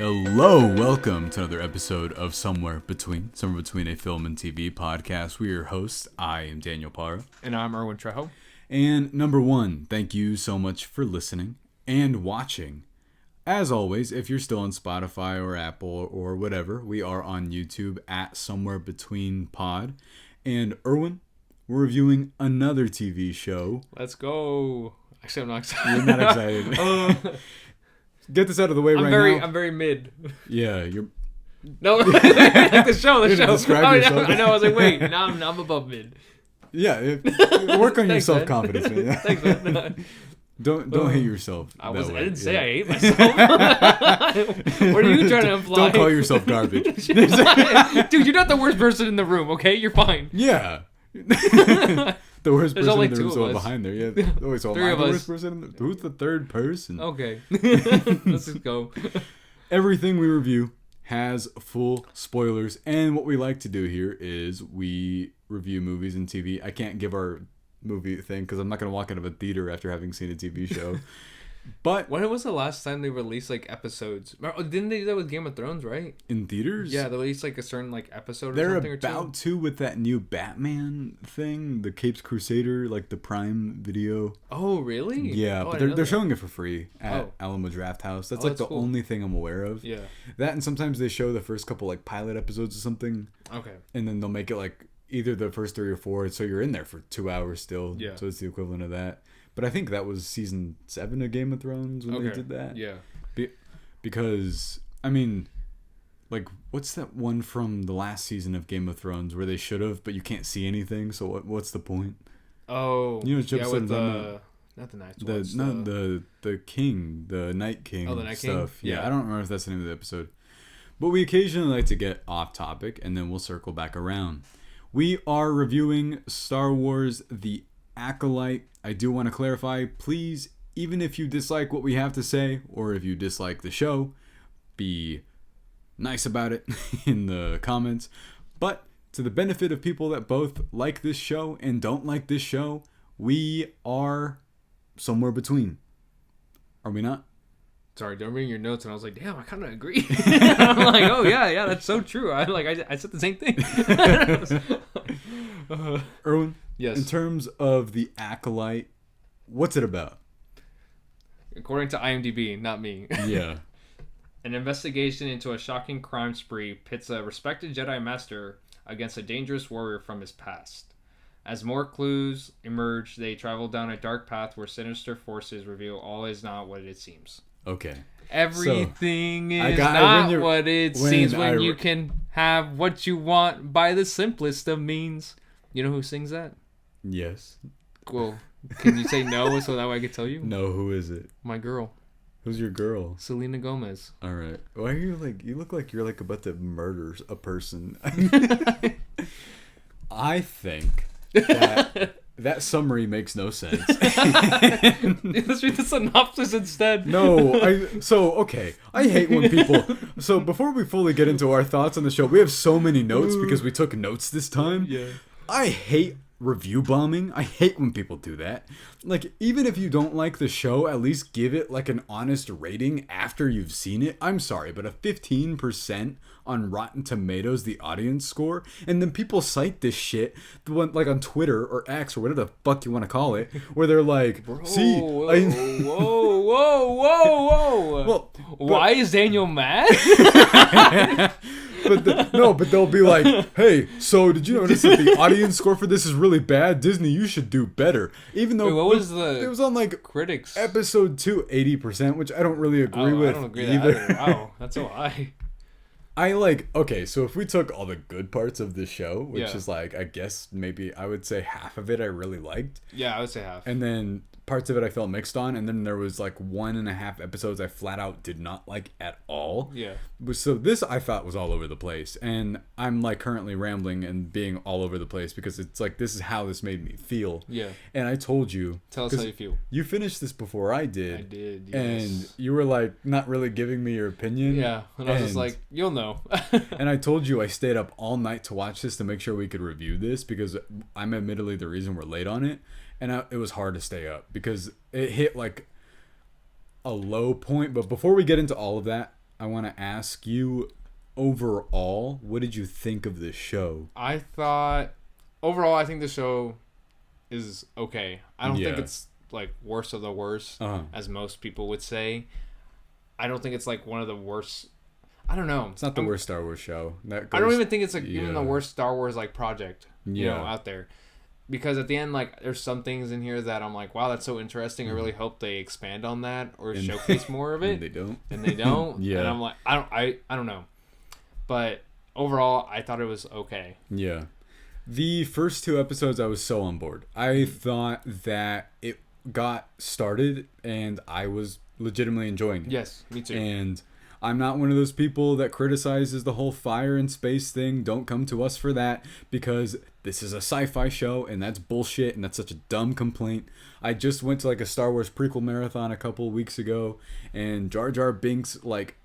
Hello, welcome to another episode of Somewhere Between a Film and TV podcast. We are your hosts. I am Daniel Parra. And I'm Erwin Trejo. And number one, thank you so much for listening and watching. As always, if you're still on Spotify or Apple or whatever, we are on YouTube at Somewhere Between Pod. And Erwin, we're reviewing another TV show. Let's go. Actually, I'm not excited. You're not excited. Get this out of the way now. I'm very mid. Yeah, you're... No, like the show. Describe yourself. I know. I was like, wait, now I'm above mid. Yeah, work on your self-confidence, man. Thanks, man. Don't hate yourself. I didn't say I hate myself. What are you trying to imply? Don't call yourself garbage. Dude, you're not the worst person in the room, okay? You're fine. Yeah. The worst person only in the room, two of so us. behind there. Yeah. Oh, so Three am I of the us. worst person? Who's the third person? Okay. Let's just go. Everything we review has full spoilers, and what we like to do here is we review movies and TV. I can't give our movie thing because I'm not going to walk out of a theater after having seen a TV show. But when was the last time they released like episodes? Didn't they do that with Game of Thrones, right? In theaters? Yeah, they released like a certain like episode. They're or something about to with that new Batman thing, the Capes Crusader, like the Prime Video. Oh, really? Yeah, oh, but they're showing it for free at Oh. Alamo Draft House. That's Oh, like that's the cool. only thing I'm aware of. Yeah. That, and sometimes they show the first couple like pilot episodes or something, Okay. and then they'll make it like either the first 3 or 4, so you're in there for 2 hours still. Yeah. So it's the equivalent of that. But I think that was season 7 of Game of Thrones when they Okay. did that. Yeah. Because I mean, like, what's that one from the last season of Game of Thrones where they should have, but you can't see anything? So what's the point? Oh. You know, which yeah, episode with I'm talking about? not the Night's The king, the Night King Oh, the Night stuff. King? Yeah, Yeah. I don't remember if that's the name of the episode. But we occasionally like to get off topic, and then we'll circle back around. We are reviewing Star Wars The Acolyte. I do want to clarify, please, even if you dislike what we have to say, or if you dislike the show, be nice about it in the comments. But to the benefit of people that both like this show and don't like this show, we are somewhere between. Are we not? Sorry, don't read your notes, and I was like, damn, I kind of agree. I'm like, oh yeah, that's so true. I said the same thing. Erwin, Yes. in terms of The Acolyte, what's it about? According to IMDb, not me. Yeah. An investigation into a shocking crime spree pits a respected Jedi Master against a dangerous warrior from his past. As more clues emerge, they travel down a dark path where sinister forces reveal all is not what it seems. Okay. Everything is not what it seems when you can have what you want by the simplest of means. You know who sings that? Yes. Cool. Can you say no so that way I can tell you? No, who is it? My girl, Who's your girl? Selena Gomez. All right. Why are you like, you look like you're like about to murder a person. I think that summary makes no sense. Let's read the synopsis instead. No, okay. I hate when people. So before we fully get into our thoughts on the show, we have so many notes because we took notes this time. Yeah. I hate review bombing. I hate when people do that. Like, even if you don't like the show, at least give it like an honest rating after you've seen it. I'm sorry, but a 15% on Rotten Tomatoes, the audience score, and then people cite this shit, the one like on Twitter or X or whatever the fuck you want to call it, where they're like, Whoa, whoa. Well, why is Daniel mad? but they'll be like, hey, so did you notice that the audience score for this is really bad? Disney, you should do better. Even though Wait, what was the it was on like critics? episode 2, 80%, which I don't really agree with I don't agree either. either. Wow, that's so high. Okay, so if we took all the good parts of the show, which Yeah. is like, I guess maybe I would say half of it I really liked, Yeah, I would say half. and then parts of it I felt mixed on, and then there was like 1.5 episodes I flat out did not like at all. Yeah. So this I thought was all over the place, and I'm like currently rambling and being all over the place because it's like this is how this made me feel. Yeah. And I told you. Tell us how you feel. You finished this before I did. I did, yes. And you were like not really giving me your opinion. Yeah, and I was just like, you'll know. And I told you I stayed up all night to watch this to make sure we could review this because I'm admittedly the reason we're late on it. And it was hard to stay up because it hit like a low point. But before we get into all of that, I want to ask you, overall, what did you think of this show? Overall, I think the show is okay. I don't think it's like worst of the worst, as most people would say. I don't think it's like one of the worst. I don't know. It's not the worst Star Wars show. I don't even think it's like even the worst Star Wars like project, out there. Because at the end, like, there's some things in here that I'm like, wow, that's so interesting. I really hope they expand on that or showcase more of it. And they don't. And they don't. And I'm like, I don't know. But overall, I thought it was okay. Yeah. The first 2 episodes, I was so on board. I thought that it got started, and I was legitimately enjoying it. Yes, me too. And I'm not one of those people that criticizes the whole fire and space thing. Don't come to us for that, because this is a sci-fi show, and that's bullshit, and that's such a dumb complaint. I just went to like a Star Wars prequel marathon a couple of weeks ago, and Jar Jar Binks, like,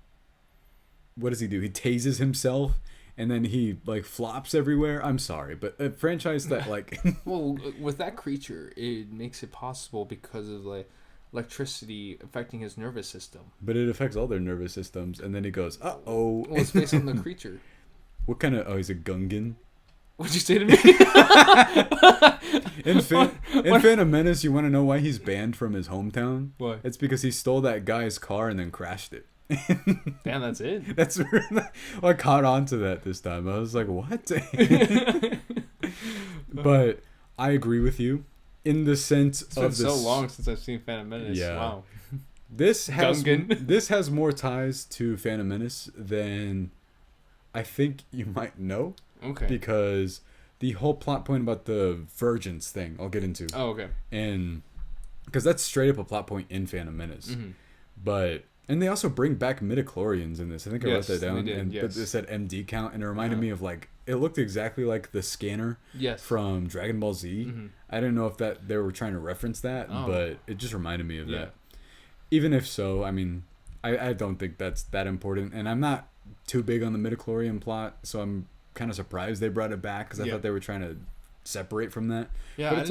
what does he do? He tases himself, and then he like flops everywhere. I'm sorry, but a franchise that like well, with that creature, it makes it possible because of like electricity affecting his nervous system. But it affects all their nervous systems, and then he goes, "Uh-oh." Well, it's based on the creature. What kind of? Oh, he's a Gungan. What'd you say to me? In Phantom Menace, you want to know why he's banned from his hometown? Why? It's because he stole that guy's car and then crashed it. Damn, that's it. That's well, I caught on to that this time. I was like, what? But I agree with you in the sense it's of been this. so long since I've seen Phantom Menace. Yeah. Wow. This has more ties to Phantom Menace than I think you might know. Okay. Because the whole plot point about the virgins thing, I'll get into. Oh, okay. And because that's straight up a plot point in Phantom Menace. Mm-hmm. And they also bring back midichlorians in this. I think I wrote that down. They did, But it said MD count, and it reminded me of like, it looked exactly like the scanner from Dragon Ball Z. Mm-hmm. I didn't know if they were trying to reference that, but it just reminded me of that. Even if so, I mean, I don't think that's that important. And I'm not too big on the midichlorian plot, so I'm kind of surprised they brought it back, because I thought they were trying to separate from that. Yeah,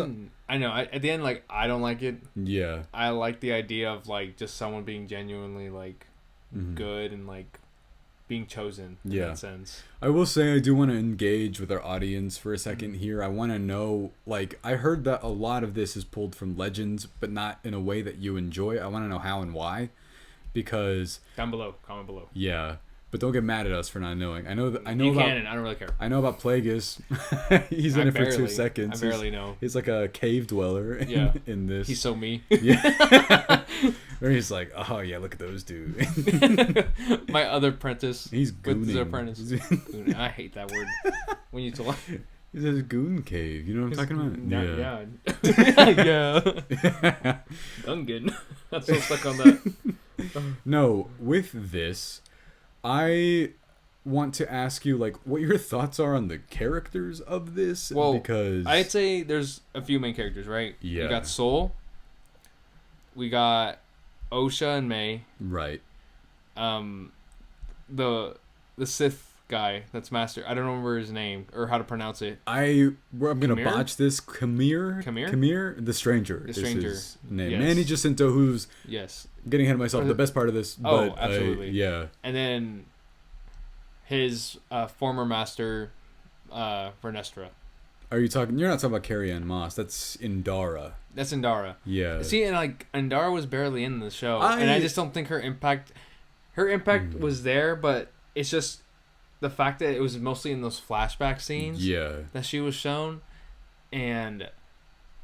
I know. At the end, like, I don't like it. Yeah. I like the idea of like just someone being genuinely like good and like being chosen in that sense. I will say I do want to engage with our audience for a second here. I want to know, like, I heard that a lot of this is pulled from Legends, but not in a way that you enjoy. I want to know how and why, because down below, comment below. Yeah. But don't get mad at us for not knowing. I know about canon. I don't really care. I know about Plagueis. He's in it for 2 seconds. I barely know. He's like a cave dweller in this. He's so me. Yeah. Where he's like, oh yeah, look at those dudes. My other apprentice. He's gooning. With his apprentice. Gooning. I hate that word. When you talk. He's a goon cave. You know what I'm talking about? Yeah. Gungan. That's so stuck on that. No, with this, I want to ask you, like, what your thoughts are on the characters of this. Well, because I'd say there's a few main characters, right? Yeah. We got Soul. We got Osha and May. Right. The Sith guy that's Master. I don't remember his name or how to pronounce it. I'm gonna botch this. Kamir, the stranger. The stranger. Is his name. Yes. Manny Jacinto, who's getting ahead of myself. The best part of this. But absolutely. Yeah. And then his former master, Vernestra. Are you talking? You're not talking about Carrie Ann Moss. That's Indara. That's Indara. Yeah. See, and like Indara was barely in the show, and I just don't think her impact was there. But it's just the fact that it was mostly in those flashback scenes. Yeah. That she was shown, and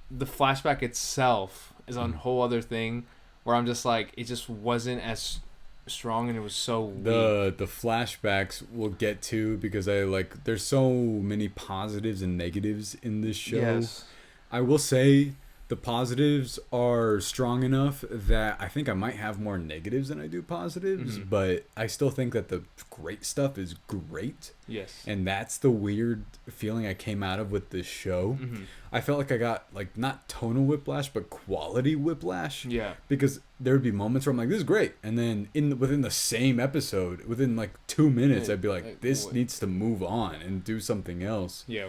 the flashback itself is on a whole other thing, where I'm just like, it just wasn't as strong, and it was so weak. The flashbacks we'll get to, because there's so many positives and negatives in this show. Yes. I will say the positives are strong enough that I think I might have more negatives than I do positives, but I still think that the great stuff is great. Yes. And that's the weird feeling I came out of with this show. I felt like I got, like, not tonal whiplash, but quality whiplash. Yeah. Because there would be moments where I'm like, this is great. And then within the same episode, within like 2 minutes, I'd be like, this needs to move on and do something else. Yeah.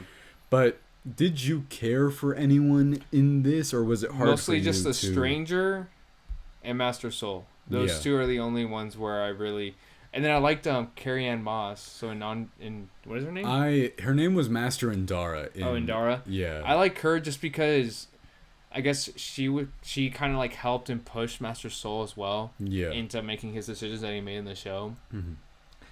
But did you care for anyone in this, or was it hard Mostly for you just the stranger and Master Soul. Those two are the only ones where I really... And then I liked Carrie Ann Moss. So in what is her name? Her name was Master Indara. Indara. Yeah. I like her just because I guess she kind of like helped and pushed Master Soul as well. Yeah. Into making his decisions that he made in the show. Mm-hmm.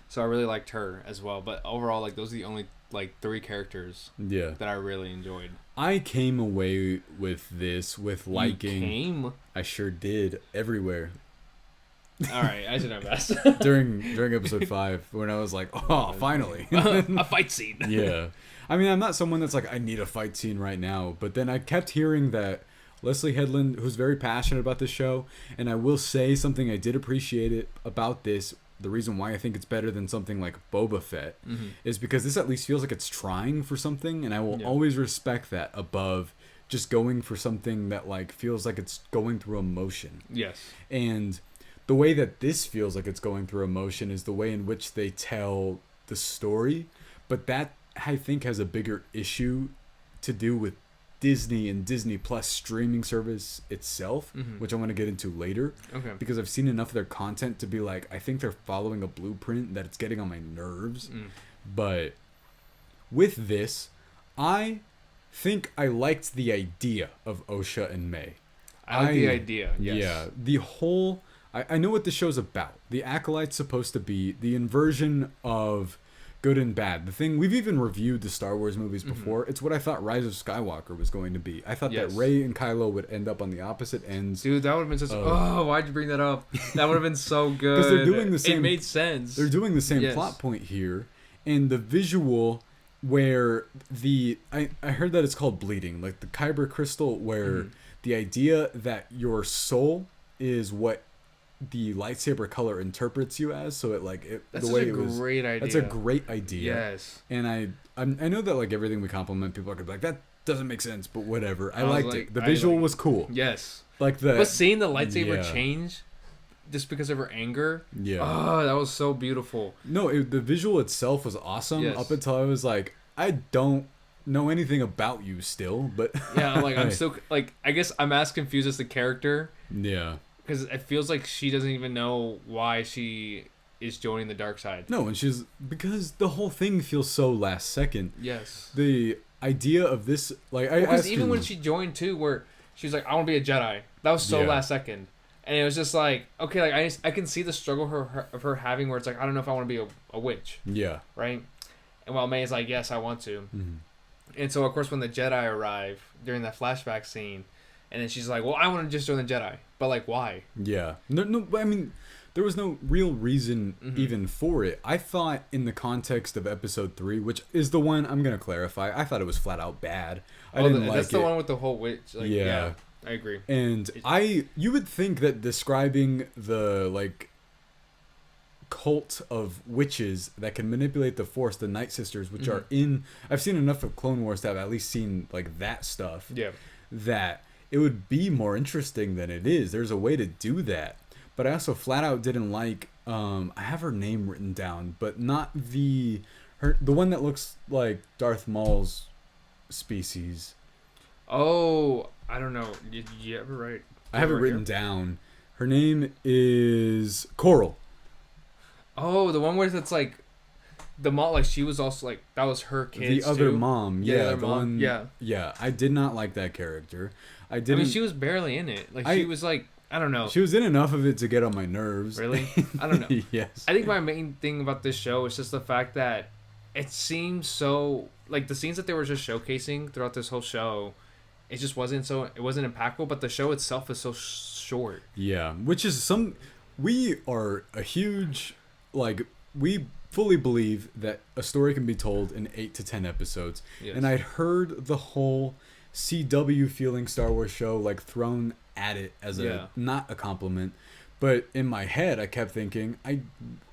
So I really liked her as well. But overall, like, those are the only like 3 characters. Yeah. That I really enjoyed. I came away with this with liking. You came? I sure did. Everywhere. All right, I should have asked. during episode 5 when I was like, oh, finally. A fight scene. Yeah. I mean, I'm not someone that's like, I need a fight scene right now. But then I kept hearing that Leslye Headland, who's very passionate about this show, and I will say something I did appreciate it about this, the reason why I think it's better than something like Boba Fett, is because this at least feels like it's trying for something, and I will always respect that above just going for something that like feels like it's going through emotion. Yes. And the way that this feels like it's going through emotion is the way in which they tell the story. But that, I think, has a bigger issue to do with Disney and Disney Plus streaming service itself, which I want to get into later. Okay. Because I've seen enough of their content to be like, I think they're following a blueprint that it's getting on my nerves. But with this, I think I liked the idea of Osha and May. I like the idea, yes. Yeah. The whole... I know what the show's about. The Acolyte's supposed to be the inversion of good and bad. The thing, we've even reviewed the Star Wars movies before. It's what I thought Rise of Skywalker was going to be. I thought that Rey and Kylo would end up on the opposite ends. Dude, that would have been such... why'd you bring that up? That would have been so good. Because they're doing the same... It made sense. They're doing the same plot point here. And the visual where the... I heard that it's called bleeding. Like the Kyber crystal where the idea that your soul is what the lightsaber color interprets you as, so it like it that's the way a it was great idea. That's a great idea. Yes. And I know that like everything we compliment, people are gonna be like, that doesn't make sense, but whatever. I liked it. The visual was cool. Yes. Like the... But seeing the lightsaber change just because of her anger, that was so beautiful. No, the visual itself was awesome up until I was like, I don't know anything about you still, but like I'm still like, I guess I'm as confused as the character. Yeah. Because it feels like she doesn't even know why she is joining the dark side. No, and because the whole thing feels so last second. Yes. The idea of this, like, because even when she joined too, where she was like, I want to be a Jedi. That was so last second. And it was just like, okay, like I can see the struggle of her having where it's like, I don't know if I want to be a witch. Yeah. Right? And while May is like, yes, I want to. And so, of course, when the Jedi arrive during that flashback scene, and then she's like, well, I want to just join the Jedi. But, like, why? Yeah. No, I mean, there was no real reason even for it. I thought in the context of episode 3, which is the one I'm going to clarify, I thought it was flat out bad. I didn't like it. That's the one with the whole witch. Like, yeah. I agree. And you would think that describing the, like, cult of witches that can manipulate the Force, the Night Sisters, which are in... I've seen enough of Clone Wars to have at least seen, like, that stuff. Yeah. That... it would be more interesting than it is. There's a way to do that. But I also flat out didn't like... I have her name written down, but not the one that looks like Darth Maul's species. Oh, I don't know. Did you ever write... I have it written down. Her name is Coral. Oh, the one where it's like... the mom, like, she was also like, that was her kids the other too. Mom. Yeah, the one. Yeah, I did not like that character. I mean, she was barely in it. Like, she was like, I don't know. She was in enough of it to get on my nerves. Really? I don't know. Yes. I think my main thing about this show is just the fact that it seems so... like, the scenes that they were just showcasing throughout this whole show, it just wasn't impactful, but the show itself is so short. Yeah, which is we are a huge... like, we fully believe that a story can be told in 8 to 10 episodes. Yes. And I'd heard the whole CW feeling Star Wars show like thrown at it as not a compliment, but in my head I kept thinking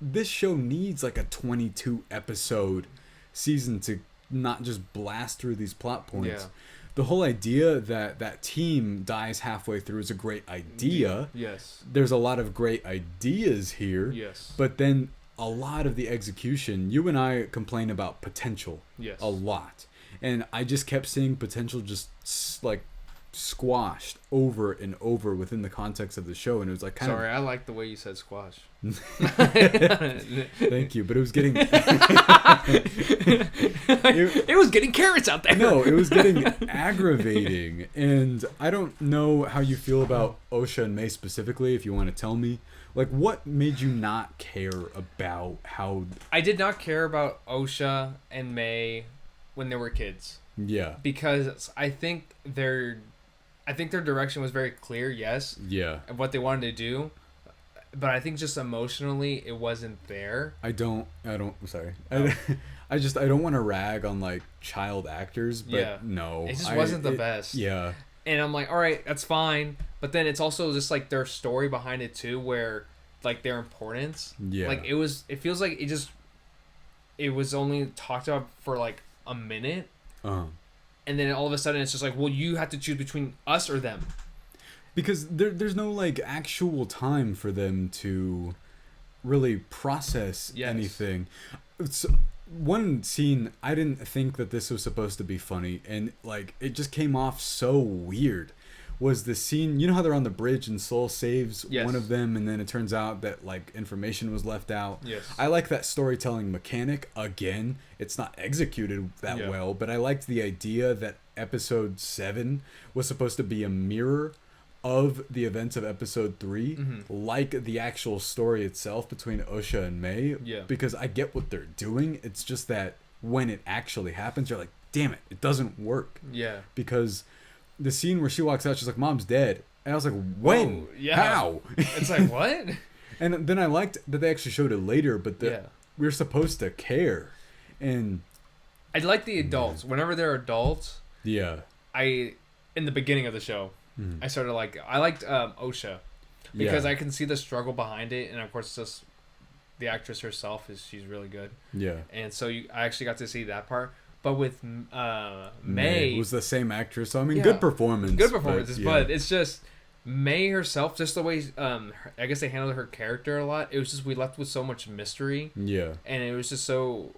this show needs like a 22 episode season to not just blast through these plot points. Yeah. The whole idea that team dies halfway through is a great idea. Yes. There's a lot of great ideas here. Yes. But then a lot of the execution, you and I complain about potential a lot. And I just kept seeing potential just like squashed over and over within the context of the show, and it was like kind Sorry, I like the way you said squash. Thank you, but it was getting it was getting carrots out there. No, it was getting aggravating, and I don't know how you feel about Osha and May specifically. If you want to tell me, like, what made you not care about how? I did not care about Osha and May when they were kids. Yeah, because I think their direction was very clear. Yes. Yeah. Of what they wanted to do. But I think just emotionally, it wasn't there. Sorry. I don't want to rag on, like, child actors, but no. It just wasn't the best. Yeah. And I'm like, all right, that's fine. But then it's also just, like, their story behind it, too, where, like, their importance. Yeah. Like, it feels like it was only talked about for, like, a minute. Uh-huh. And then all of a sudden, it's just like, well, you have to choose between us or them. Because there's no, like, actual time for them to really process anything. It's, one scene, I didn't think that this was supposed to be funny, and, like, it just came off so weird, was the scene, you know how they're on the bridge and Soul saves one of them, and then it turns out that, like, information was left out? Yes. I like that storytelling mechanic. Again, it's not executed that well, but I liked the idea that episode 7 was supposed to be a mirror of the events of episode 3, like the actual story itself between Osha and May. Yeah. Because I get what they're doing. It's just that when it actually happens, you're like, damn it, it doesn't work. Yeah. Because the scene where she walks out, she's like, Mom's dead. And I was like, when? Oh, yeah. How? It's like, what? And then I liked that they actually showed it later, but we're supposed to care. And I like the adults. Whenever they're adults, yeah. in the beginning of the show, I liked Osha because I can see the struggle behind it, and of course, just the actress herself she's really good. Yeah. And so I actually got to see that part. But with May, was the same actress, so I mean, good performance. Good performances, but it's just May herself, just the way I guess they handled her character a lot. It was just we left with so much mystery. Yeah. And it was just so.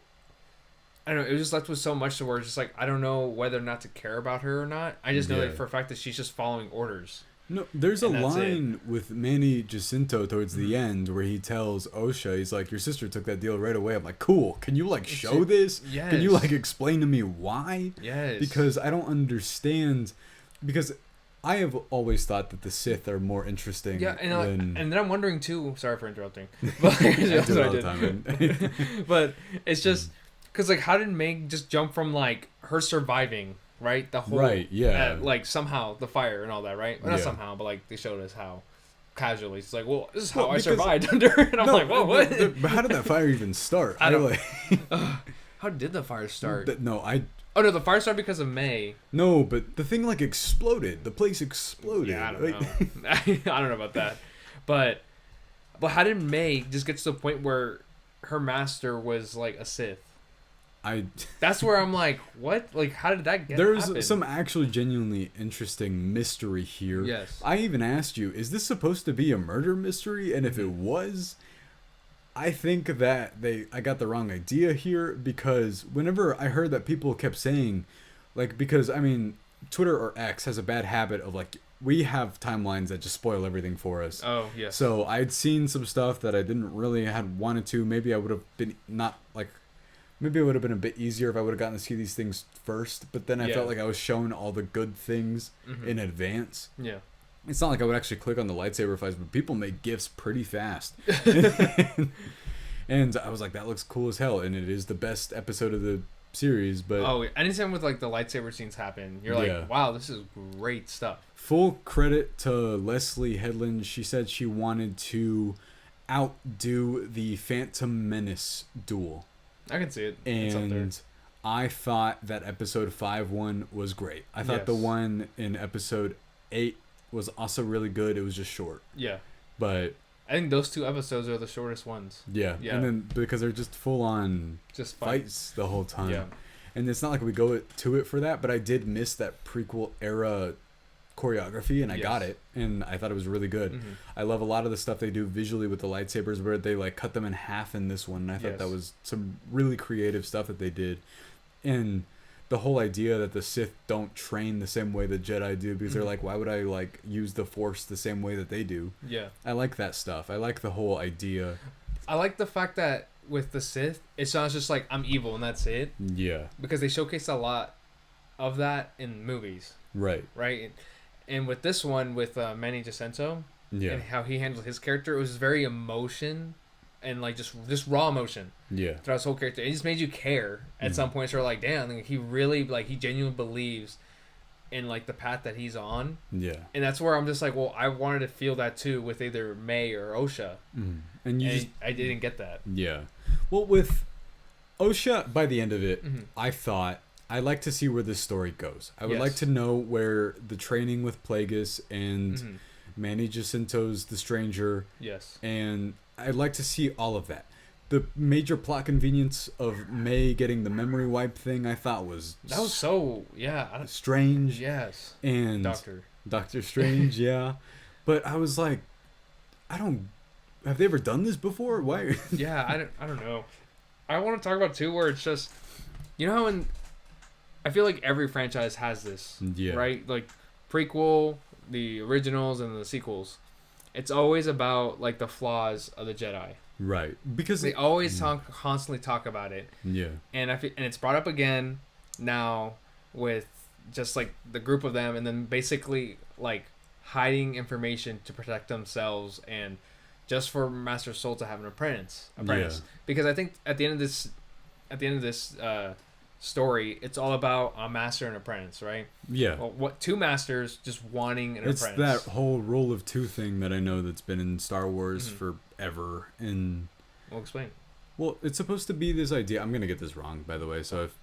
I don't know. It was just left with so much to where it's just like I don't know whether or not to care about her or not. I just know that for a fact that she's just following orders. No, there's a line with Manny Jacinto towards the end where he tells Osha, he's like, "Your sister took that deal right away." I'm like, "Cool. Can you like show this? Yes. Can you like explain to me why?" Yes. Because I don't understand. Because I have always thought that the Sith are more interesting. Yeah, and then I'm wondering too. Sorry for interrupting. But I do it all the time. But it's just. Because, like, how did Meg just jump from, like, her surviving, right? The whole... Right, yeah. Like, somehow, the fire and all that, right? Well, not somehow, but, like, they showed us how casually. It's like, well, this is how I survived under... And I'm like, whoa, what? But how did that fire even start? I don't... how did the fire start? Oh, no, the fire started because of May. No, but the thing, like, exploded. The place exploded. Yeah, I don't know. I don't know about that. But how did May just get to the point where her master was, like, a Sith? That's where I'm like, what? Like, how did that get happen? There's some actually genuinely interesting mystery here. Yes. I even asked you, is this supposed to be a murder mystery? And if it was, I think that I got the wrong idea here, because whenever I heard that people kept saying, like, because, I mean, Twitter or X has a bad habit of, like, we have timelines that just spoil everything for us. Oh, yes. So I'd seen some stuff that I didn't really had wanted to. Maybe I would have been Maybe it would have been a bit easier if I would have gotten to see these things first, but then I felt like I was shown all the good things in advance. Yeah. It's not like I would actually click on the lightsaber fights, but people make gifs pretty fast. And I was like, that looks cool as hell, and it is the best episode of the series, but... Oh, anytime with, like, the lightsaber scenes happen, you're like, wow, this is great stuff. Full credit to Leslye Headland. She said she wanted to outdo the Phantom Menace duel. I can see it. And I thought that episode 5-1 was great. I thought the one in episode 8 was also really good. It was just short. Yeah. But I think those 2 episodes are the shortest ones. Yeah. And then because they're just full on just fights the whole time. Yeah. And it's not like we go to it for that, but I did miss that prequel era choreography, and I got it, and I thought it was really good. I love a lot of the stuff they do visually with the lightsabers, where they like cut them in half in this one, and I thought that was some really creative stuff that they did. And the whole idea that the Sith don't train the same way the Jedi do, because they're like, why would I like use the Force the same way that they do? Yeah. I like that stuff. I like the whole idea. I like the fact that with the Sith, it's not just like I'm evil and that's it. Yeah. Because they showcase a lot of that in movies. Right. Right. And with this one, with Manny Jacinto, Yeah. and how he handled his character, it was very emotion and like just raw emotion. Yeah. Throughout his whole character, it just made you care at some points. You're like, damn, like, he really he genuinely believes in like the path that he's on. Yeah. And that's where I'm just like, well, I wanted to feel that too with either May or Osha. And I didn't get that. Yeah. Well, with Osha, by the end of it, I thought I'd like to see where this story goes. I would like to know where the training with Plagueis and Manny Jacinto's The Stranger. Yes. And I'd like to see all of that. The major plot convenience of May getting the memory wipe thing, I thought was so strange. Yes. And Doctor Strange, yeah. But I was like, have they ever done this before? Why? Yeah, I don't know. I want to talk about too, where it's just, you know how I feel like every franchise has this, right? Like prequel, the originals, and the sequels. It's always about like the flaws of the Jedi. Right, because they always constantly talk about it. Yeah, and and it's brought up again now with just like the group of them, and then basically like hiding information to protect themselves, and just for Master Soul to have an apprentice. Because I think at the end of this story, it's all about a master and apprentice, right? Yeah. Well, what two masters just wanting an apprentice. It's that whole rule of two thing that I know that's been in Star Wars forever. And well, explain. Well, it's supposed to be this idea. I'm gonna get this wrong, by the way. So if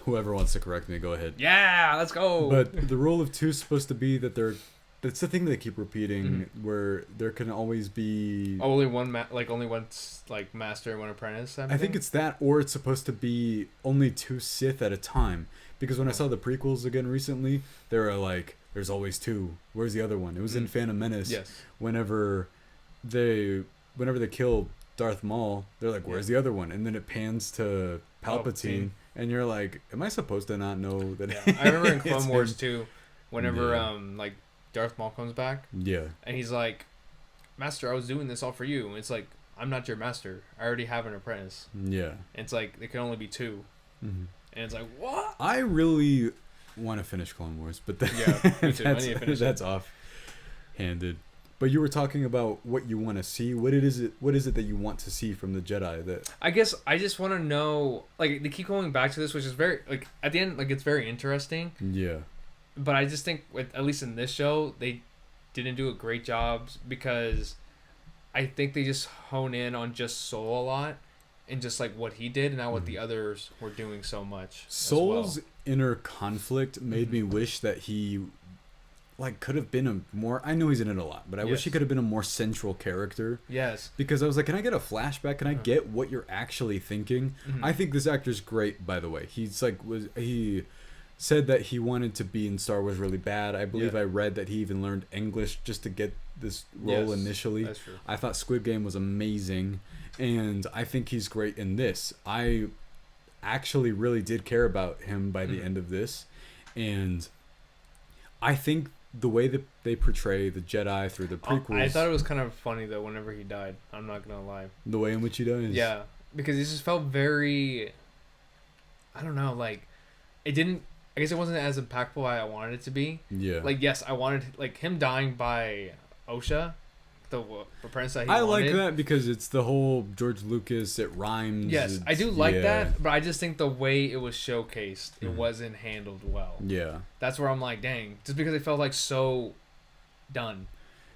whoever wants to correct me, go ahead. Yeah, let's go. But the rule of two is supposed to be that that's the thing they keep repeating, where there can always be only one master and one apprentice. I think it's that, or it's supposed to be only two Sith at a time. Because when I saw the prequels again recently, they were like, "There's always two. Where's the other one?" It was in Phantom Menace. Yes. Whenever they kill Darth Maul, they're like, "Where's the other one?" And then it pans to Palpatine, and you're like, "Am I supposed to not know that?" Yeah. I remember in Clone Wars too, whenever like Darth Maul comes back. Yeah. And he's like, "Master, I was doing this all for you." And it's like, "I'm not your master. I already have an apprentice." Yeah. And it's like, there can only be two. And it's like, what? I really want to finish Clone Wars, but me too. I need to finish that's off-handed. But you were talking about what you want to see. What is it that you want to see from the Jedi? That I guess I just want to know. Like, they keep going back to this, which is very like at the end, like it's very interesting. Yeah. But I just think, at least in this show, they didn't do a great job, because I think they just hone in on just Soul a lot, and just like what he did, and not what the others were doing so much. Soul's inner conflict made me wish that he like could have been a more, I know he's in it a lot, but I wish he could have been a more central character. Yes. Because I was like, can I get a flashback? Can I get what you're actually thinking? I think this actor's great, by the way. He's like, he said that he wanted to be in Star Wars really bad. I believe I read that he even learned English just to get this role initially. That's true. I thought Squid Game was amazing, and I think he's great in this. I actually really did care about him by the end of this, and I think the way that they portray the Jedi through the prequels... I thought it was kind of funny, though, whenever he died. I'm not going to lie. The way in which he dies? Yeah, because he just felt very... I don't know, like... It didn't... I guess it wasn't as impactful as I wanted it to be. Yeah. Like, yes, I wanted... Like, him dying by Osha, the apprentice that he I wanted. like that because it's the whole George Lucas, it rhymes. Yes, I do like that, but I just think the way it was showcased, it wasn't handled well. Yeah. That's where I'm like, dang. Just because it felt like so done.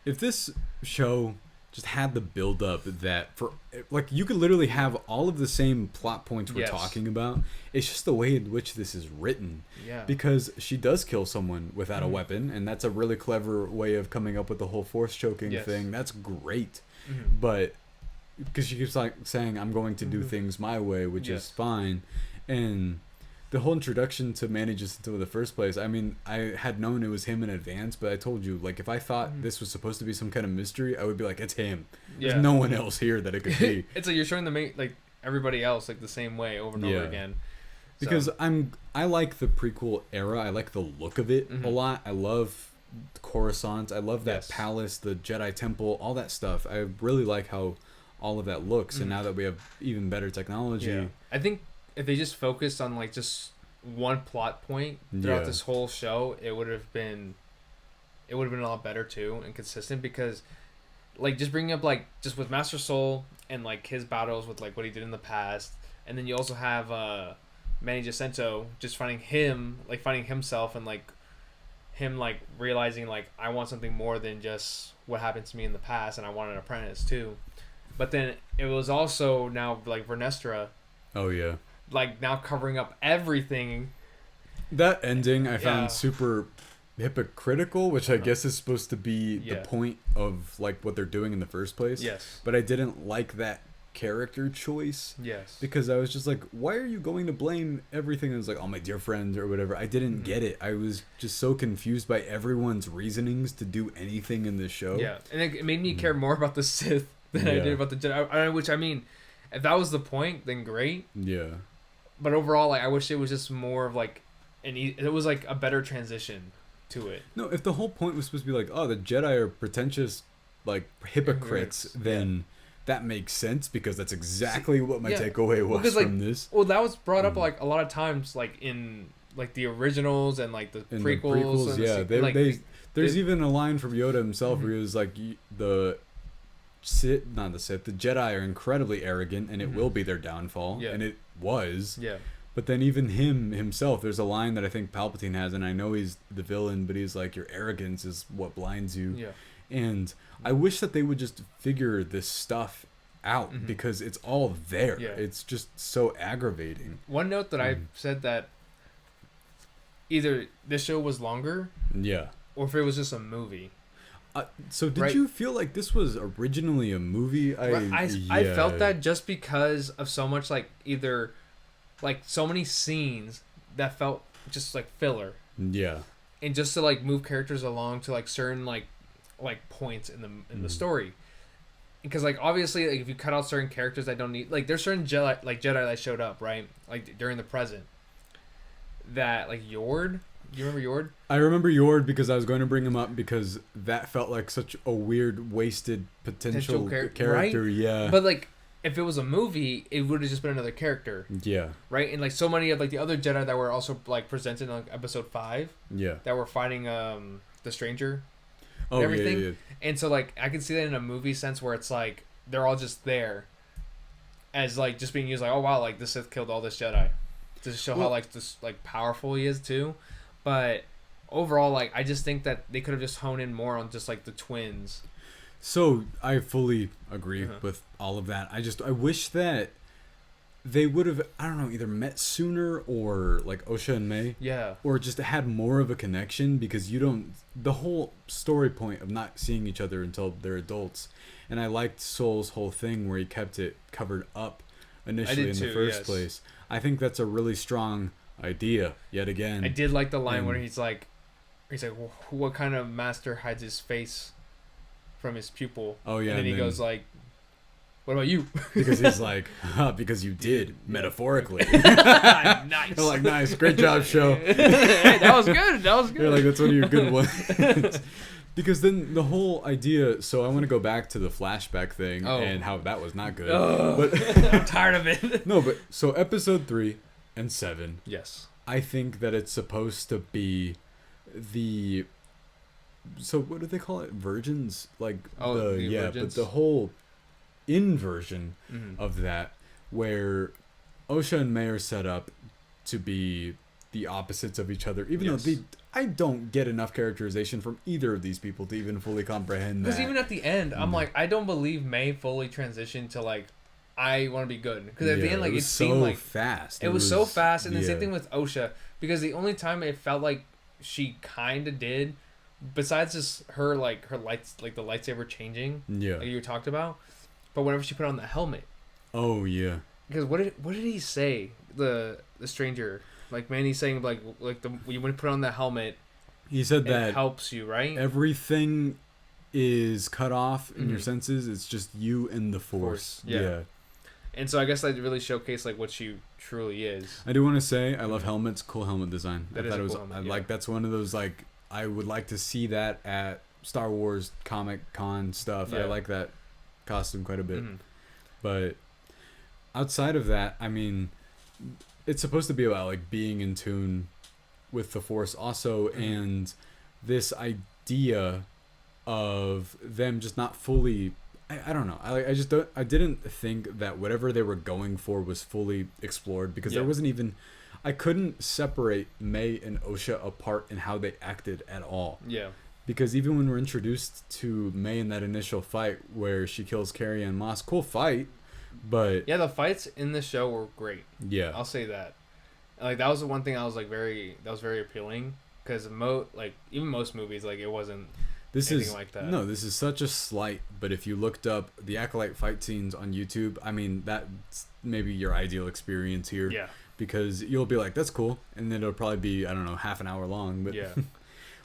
If this show just had the build up that for like you could literally have all of the same plot points we're talking about. It's just the way in which this is written. Yeah. Because she does kill someone without a weapon, and that's a really clever way of coming up with the whole force choking thing. That's great. But because she keeps like saying I'm going to do things my way, which is fine. And the whole introduction to Manny Jacinto in the first place, I mean, I had known it was him in advance, but I told you, like, if I thought this was supposed to be some kind of mystery, I would be like, it's him. There's no one else here that it could be. It's like you're showing the like everybody else like the same way over and over again. Because I like the prequel era. I like the look of it a lot. I love Coruscant. I love that palace, the Jedi temple, all that stuff. I really like how all of that looks. And now that we have even better technology, I think if they just focused on like just one plot point throughout this whole show, it would have been a lot better too and consistent. Because like just bringing up like just with Master Soul and like his battles with like what he did in the past, and then you also have Manny Jacinto just finding himself, and like him like realizing like I want something more than just what happened to me in the past, and I want an apprentice too. But then it was also now like Vernestra. Oh yeah. Like now covering up everything. That ending I found super hypocritical, which I guess is supposed to be the point of like what they're doing in the first place. Yes. But I didn't like that character choice. Yes. Because I was just like, why are you going to blame everything that was like, oh, my dear friends or whatever? I didn't get it. I was just so confused by everyone's reasonings to do anything in this show. Yeah. And it made me care more about the Sith than I did about the Jedi. Which I mean, if that was the point, then great. Yeah. But overall, like I wish it was just more of like it was like a better transition to it. No, if the whole point was supposed to be like, oh, the Jedi are pretentious, like hypocrites, then that makes sense, because that's exactly what my takeaway was from this. Well, that was brought up like a lot of times, like in like the originals and like the prequels. And there's even a line from Yoda himself where he was like, the Jedi are incredibly arrogant, and it will be their downfall, and it was. Yeah. But then even himself, there's a line that I think Palpatine has, and I know he's the villain, but he's like, your arrogance is what blinds you. Yeah. And I wish that they would just figure this stuff out, because it's all there. Yeah. It's just so aggravating. One note that I said that either this show was longer, or if it was just a movie. So did you feel like this was originally a movie? I felt that just because of so much like either like so many scenes that felt just like filler. Yeah. And just to like move characters along to like certain like points in the story. Because like obviously like if you cut out certain characters that don't need, like there's certain Jedi that showed up, right? Like during the present. That like Yord. Do you remember Yord? I remember Yord because I was going to bring him up because that felt like such a weird, wasted potential character. Right? Yeah. But like, if it was a movie, it would have just been another character. Yeah. Right? And like so many of like the other Jedi that were also like presented in like episode 5. Yeah. That were fighting the stranger. Oh, and everything. Yeah. And so like I can see that in a movie sense where it's like they're all just there as like just being used like, oh wow, like the Sith killed all this Jedi. To show how like this like powerful he is too. But overall, like I just think that they could have just honed in more on just like the twins. So I fully agree with all of that. I wish that they would have, I don't know, either met sooner or like Osha and May. Yeah. Or just had more of a connection, because the whole story point of not seeing each other until they're adults. And I liked Soul's whole thing where he kept it covered up initially in the first place. I think that's a really strong idea yet again. I did like the line where he's like what kind of master hides his face from his pupil? Oh yeah. And then he goes like, what about you? Because he's like, because you did, metaphorically. Nice. They're like, nice, great job, show. Hey, that was good. You're like, that's one of your good ones. Because then the whole idea, so I want to go back to the flashback thing and how that was not good. But I'm tired of it. No, but so episode 3 and 7. Yes. I think that it's supposed to be so what do they call it? Virgins? Like virgins. But the whole inversion of that, where Osha and May are set up to be the opposites of each other, even though I don't get enough characterization from either of these people to even fully comprehend that. Because even at the end, I'm like, I don't believe May fully transitioned to like, I want to be good. Because at the end, like, it seemed like fast. It was so fast, and the same thing with Osha. Because the only time it felt like she kind of did, besides just her lights, like the lightsaber changing, like you talked about, but whenever she put on the helmet. Oh yeah. Because what did he say? The stranger. Like Manny saying like when you put on the helmet, he said that it helps you, right? Everything is cut off in your senses. It's just you and the Force. Yeah. And so I guess that really showcased like what she truly is. I do want to say I love helmets. Cool helmet design. That I is thought a it was cool helmet, like that's one of those like I would like to see that at Star Wars Comic Con stuff. I Yeah. like that costume quite a bit. Mhm. But outside of that, I mean, it's supposed to be about like being in tune with the Force also, and this idea of them just not fully. I don't know. I just don't. I didn't think that whatever they were going for was fully explored because there wasn't even. I couldn't separate May and Osha apart in how they acted at all. Yeah. Because even when we're introduced to May in that initial fight where she kills Carrie and Moss, cool fight, but Yeah, the fights in the show were great. yeah, I'll say that. Like that was the one thing I was like very appealing because even most movies like it wasn't this anything is like that. no, this is such a slight. But if you looked up the Acolyte fight scenes on YouTube, I mean that's maybe your ideal experience here. Yeah. Because you'll be like, that's cool, and then it'll probably be I don't know half an hour long. But Yeah.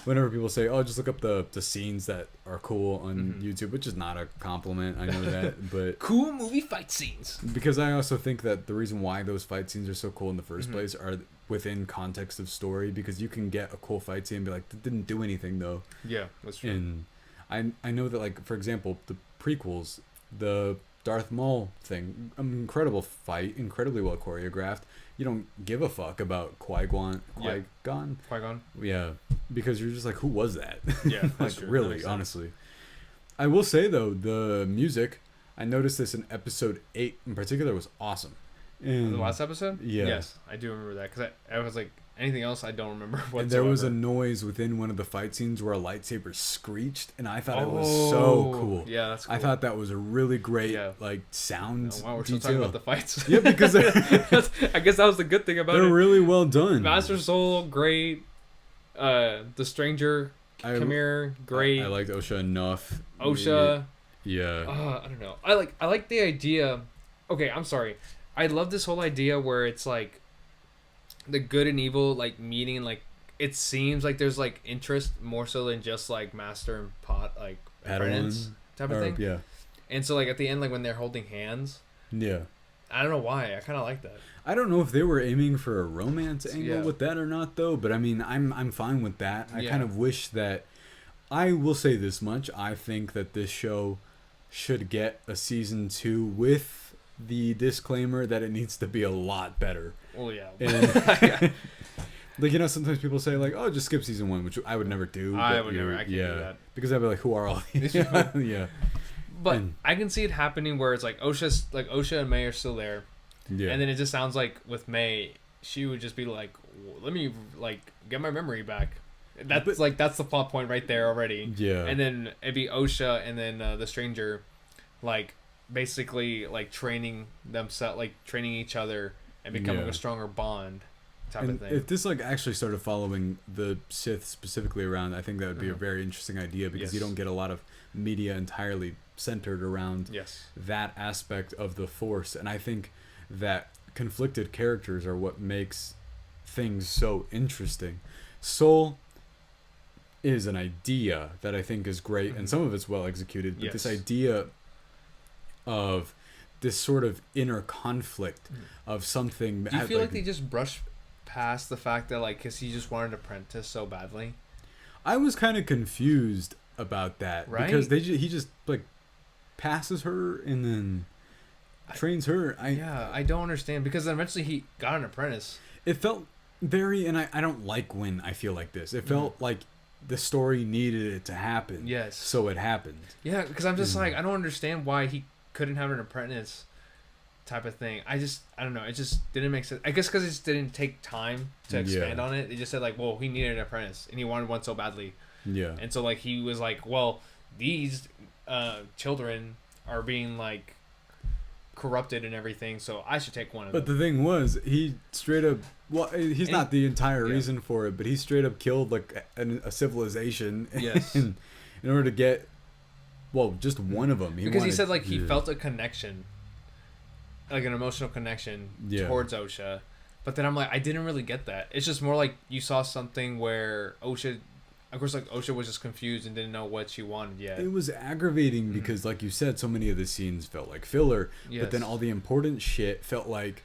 whenever people say, oh, just look up the scenes that are cool on YouTube, which is not a compliment, I know that, but Cool movie fight scenes. because I also think that the reason why those fight scenes are so cool in the first place are within context of story, because you can get a cool fight scene and be like, that didn't do anything though. Yeah, that's true. And I know that, like, for example, the prequels, the Darth Maul thing, incredible fight, incredibly well choreographed. You don't give a fuck about Qui-Gon. Qui-Gon. Yeah, because you're just like, who was that? Yeah, like that's true. That really, makes sense. honestly. I will say though, the music, I noticed this in episode 8 in particular, was awesome. And The last episode? Yeah. Yes, I do remember that because I was like, anything else I don't remember whatsoever. and there was a noise within one of the fight scenes where a lightsaber screeched, and I thought it was so cool. Yeah, that's cool. I thought that was a really great Yeah. like sound Oh, wow, we're detail. still talking about the fights. Yeah, because I guess that was the good thing about they're it. really well done. Master Soul, great. The Stranger, come here, great. I liked Osha enough. Osha. Yeah. I don't know. I like the idea. Okay, I'm sorry. I love this whole idea where it's like the good and evil like meeting. Like it seems like there's like interest more so than just like master and apprentice type of thing. Yeah. And so like at the end, like when they're holding hands, Yeah. I don't know why. I kind of like that. I don't know if they were aiming for a romance angle Yeah. with that or not though, but I mean, I'm fine with that. I Yeah. kind of wish that I will say this much. I think that this show should get a season 2 with the disclaimer that it needs to be a lot better. Oh yeah. And like, you know, sometimes people say like, "Oh, just skip season 1," which I would never do. I but would never. I can't do that. Because I'd be like, "Who are all these?" These people. Yeah. But And- I can see it happening where it's like Osha and May are still there, Yeah. and then it just sounds like with May, she would just be like, "Let me like get my memory back." That's that's the plot point right there already. Yeah. And then it'd be Osha and then the Stranger, like basically like training themselves, like training each other and becoming Yeah. a stronger bond, type And of thing. if this like actually started following the Sith specifically around, I think that would be a very interesting idea, because you Yes. don't get a lot of media entirely centered around Yes. that aspect of the Force, and I think that conflicted characters are what makes things so interesting. Soul is an idea that I think is great, and some of it's well executed, but this Yes. idea of this sort of inner conflict of something. Do you feel like they just brushed past the fact that like, cause he just wanted an apprentice so badly? I was kind of confused about that, Right? because he just like passes her and then trains her. I don't understand, because then eventually he got an apprentice. It felt very, and I don't like when I feel like this. It felt like the story needed it to happen. Yes. So it happened. Yeah, because I'm just like, I don't understand why he couldn't have an apprentice type of thing. I don't know. It just didn't make sense. I guess because it just didn't take time to expand on it. They just said like, well, he needed an apprentice and he wanted one so badly. Yeah. And so like he was like, well, these children are being like corrupted and everything, so I should take one of them. But the thing was, he straight up. Well, he's not the entire yeah. reason for it, but he straight up killed like a civilization. Yes. in order to get, well, just one of them. Because he said like he felt a connection, like an emotional connection towards Osha. But then I'm like, I didn't really get that. It's just more like you saw something where Osha of course, like Osha was just confused and didn't know what she wanted yet. It was aggravating because, like you said, so many of the scenes felt like filler, but then all the important shit felt like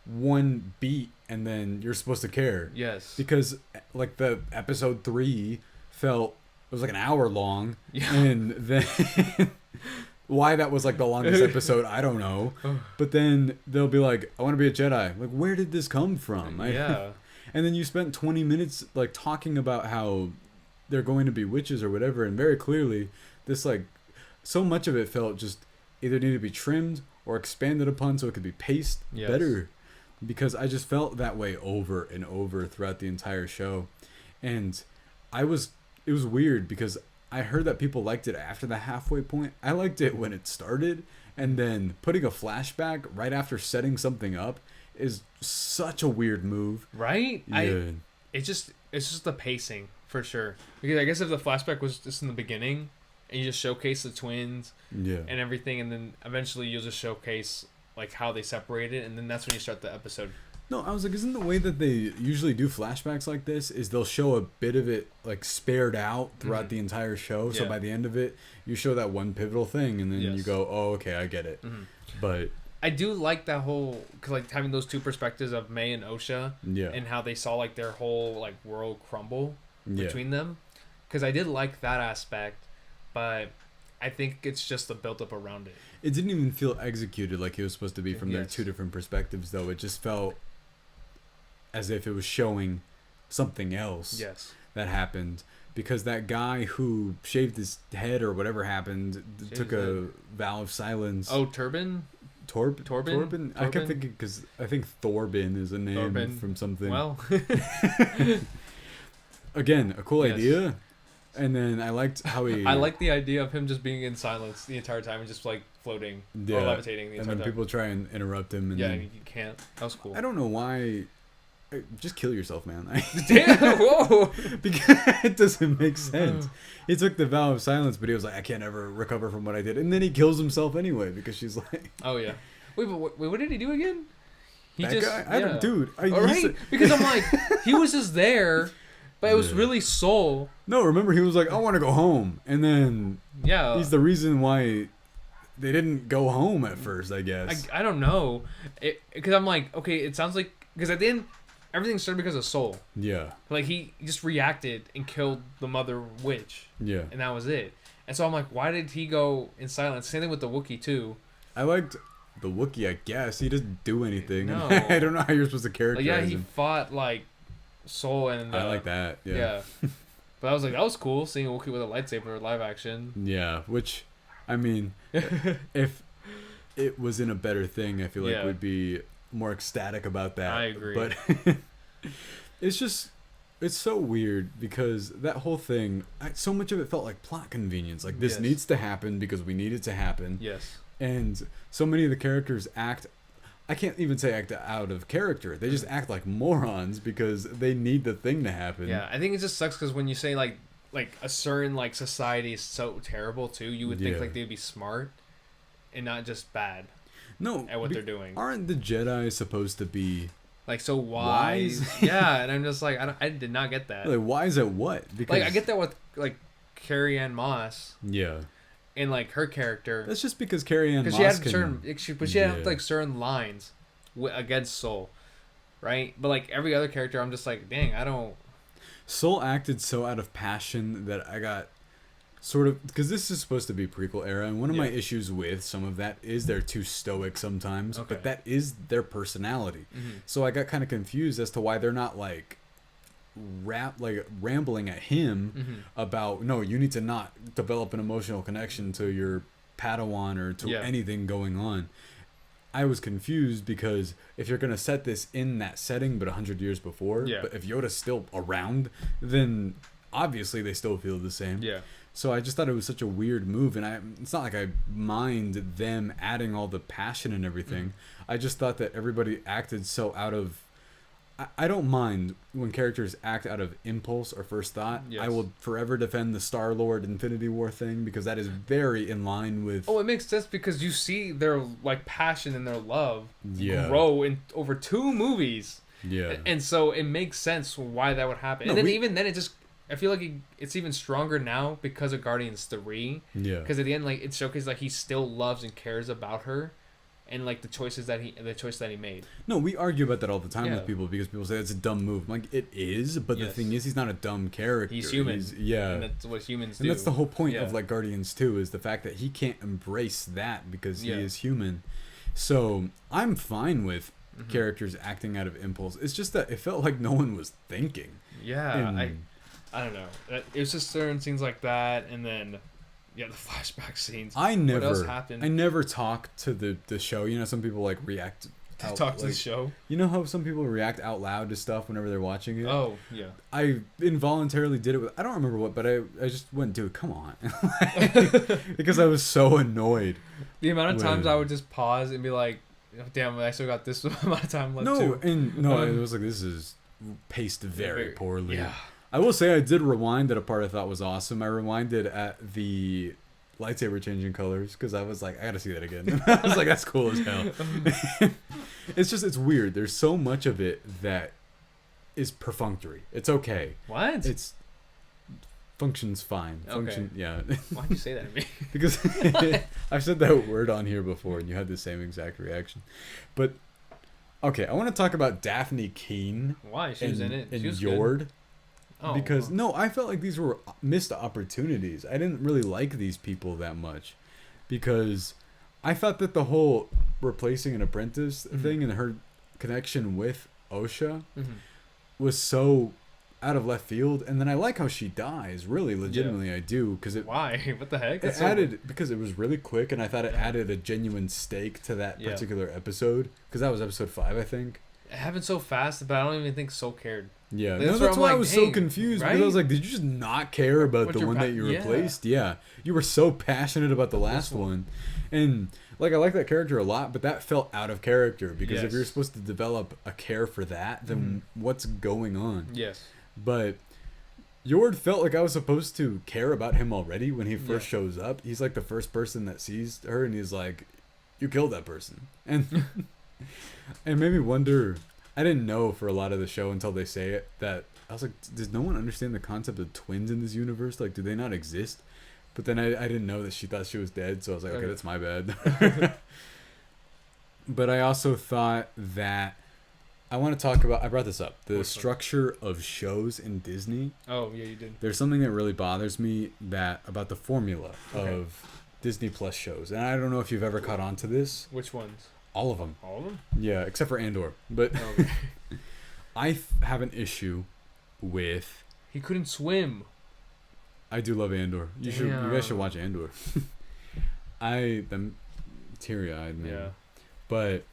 one beat, and then you're supposed to care. Yes. Because, like, the episode 3 felt, it was like an hour long, and then why that was like the longest episode, I don't know. But then they'll be like, I want to be a Jedi. Like, where did this come from? Yeah. And then you spent 20 minutes like talking about how they're going to be witches or whatever, and very clearly this, like, so much of it felt just either needed to be trimmed or expanded upon so it could be paced better, because I just felt that way over and over throughout the entire show. And it was weird because I heard that people liked it after the halfway point. I liked it when it started, and then putting a flashback right after setting something up is such a weird move. Right? Yeah. It's just the pacing for sure. Because I guess if the flashback was just in the beginning and you just showcase the twins and everything, and then eventually you'll just showcase like how they separated, and then that's when you start the episode. No, I was like, isn't the way that they usually do flashbacks like this is they'll show a bit of it like spared out throughout the entire show. So by the end of it, you show that one pivotal thing, and then you go, oh, okay, I get it. But I do like that whole, cause like having those two perspectives of May and Osha, and how they saw like their whole like world crumble between them. Because I did like that aspect, but I think it's just the build up around it. It didn't even feel executed like it was supposed to be from their two different perspectives, though. It just felt as if it was showing something else that happened, because that guy who shaved his head or whatever happened took a vow of silence. Oh, Turban? Torben? I kept thinking, because I think Thorbin is a name from something. Well. Again, a cool idea. And then I liked how he... I like the idea of him just being in silence the entire time and just like floating or levitating the entire time. And then people try and interrupt him. And and you can't. That was cool. I don't know why... Just kill yourself, man. Damn, whoa! Because it doesn't make sense. He took the vow of silence, but he was like, I can't ever recover from what I did. And then he kills himself anyway, because she's like... Oh, yeah. Wait, what did he do again? That guy? I don't... Dude. Because I'm like, he was just there, but it was really Soul. No, remember, he was like, I want to go home. And then he's the reason why they didn't go home at first, I guess. I don't know. Because I'm like, okay, it sounds like... Because at the end... Everything started because of Soul. Yeah. Like, he just reacted and killed the mother witch. Yeah. And that was it. And so I'm like, why did he go in silence? Same thing with the Wookiee, too. I liked the Wookiee, I guess. He doesn't do anything. No. I don't know how you're supposed to characterize him. He fought, like, Soul and... I like that, yeah. But I was like, that was cool, seeing a Wookiee with a lightsaber live action. Yeah, which, I mean, if it was in a better thing, I feel like we'd be... more ecstatic about that. I agree. But it's so weird, because that whole thing, so much of it felt like plot convenience. Like, this needs to happen because we need it to happen. Yes. And so many of the characters I can't even say act out of character. They just act like morons because they need the thing to happen. Yeah, I think it just sucks because when you say like a certain like society is so terrible too, you would think like they'd be smart and not just bad. No, at what they're doing. Aren't the Jedi supposed to be like so wise? Yeah, and I'm just like, I did not get that. Like, wise at what? Because like I get that with like Carrie Ann Moss. Yeah. And like her character. That's just because Carrie Ann Moss she had like certain lines against Soul, right? But like every other character, I'm just like, dang, I don't. Soul acted so out of passion that I got. Sort of, because this is supposed to be prequel era, and one of my issues with some of that is they're too stoic sometimes, but that is their personality. So I got kind of confused as to why they're not like rambling at him about, no, you need to not develop an emotional connection to your Padawan or to anything going on. I was confused because if you're going to set this in that setting but 100 years before, but if Yoda's still around, then obviously they still feel the same. Yeah. So I just thought it was such a weird move, and it's not like I mind them adding all the passion and everything. I just thought that everybody acted so out of... I don't mind when characters act out of impulse or first thought. Yes. I will forever defend the Star-Lord Infinity War thing, because that is very in line with... Oh, it makes sense because you see their like passion and their love grow in over 2 movies. Yeah. And so it makes sense why that would happen. No, and then even then it just... I feel like it's even stronger now because of Guardians 3. Yeah. Because at the end, like, it showcased like he still loves and cares about her, and like the choice that he made. No, we argue about that all the time Yeah. with people because people say it's a dumb move. I'm like, it is, but the thing is, he's not a dumb character. He's human. Yeah. And that's what humans do. And that's the whole point Yeah. of like Guardians 2 is the fact that he can't embrace that because he Yeah. is human. So I'm fine with characters acting out of impulse. It's just that it felt like no one was thinking. Yeah, And- I don't know. It was just certain scenes like that, and then the flashback scenes. I What else happened? I never talk to the show. You know, some people like react. Talk to the show. You know how some people react out loud to stuff whenever they're watching it? Oh yeah. I involuntarily did it with, I don't remember what, but I just went, dude, come on. Because I was so annoyed. The amount of times When- I would just pause and be like, oh, "Damn, I still got this amount of time left." too. It was like, this is paced very poorly. Yeah. I will say I did rewind at a part I thought was awesome. I rewinded at the lightsaber changing colors because I was like, I gotta see that again. I was like, that's cool as hell. It's weird. There's so much of it that is perfunctory. It's okay. What? It's functions fine. Okay. Yeah. Why'd you say that to me? Because I've said that word on here before and you had the same exact reaction. But okay, I want to talk about Dafne Keen. Why? She was in it. And She was Yord. good. Oh, Because well. no, I felt like these were missed opportunities. I didn't really like these people that much because I thought that the whole replacing an apprentice thing and her connection with Osha was so out of left field. And then I like how she dies. Really, legitimately, I do because it. Why? What the heck? It added because it was really quick, and I thought it added a genuine stake to that particular episode because that was episode 5, I think. It happened so fast, but I don't even think Soul cared. Yeah, That's why why I was so confused because I was like, did you just not care about the one that you replaced? Yeah, you were so passionate about the last one, and like I like that character a lot, but that felt out of character because if you're supposed to develop a care for that, then what's going on? Yes, but Yord felt like I was supposed to care about him already when he first shows up. He's like the first person that sees her, and he's like, "You killed that person," and and made me wonder. I didn't know for a lot of the show until they say it that I was like, does no one understand the concept of twins in this universe? Like, do they not exist? But then I didn't know that she thought she was dead, so I was like, okay, that's my bad. But I also thought that I want to talk about, I brought this up, the structure of shows in Disney. Oh, yeah, you did. There's something that really bothers me about the formula of Disney Plus shows. And I don't know if you've ever caught on to this. Which ones? All of them. All of them? Yeah, except for Andor. But Okay. I have an issue with... He couldn't swim. I do love Andor. You guys should watch Andor. I'm teary-eyed, man. Yeah. But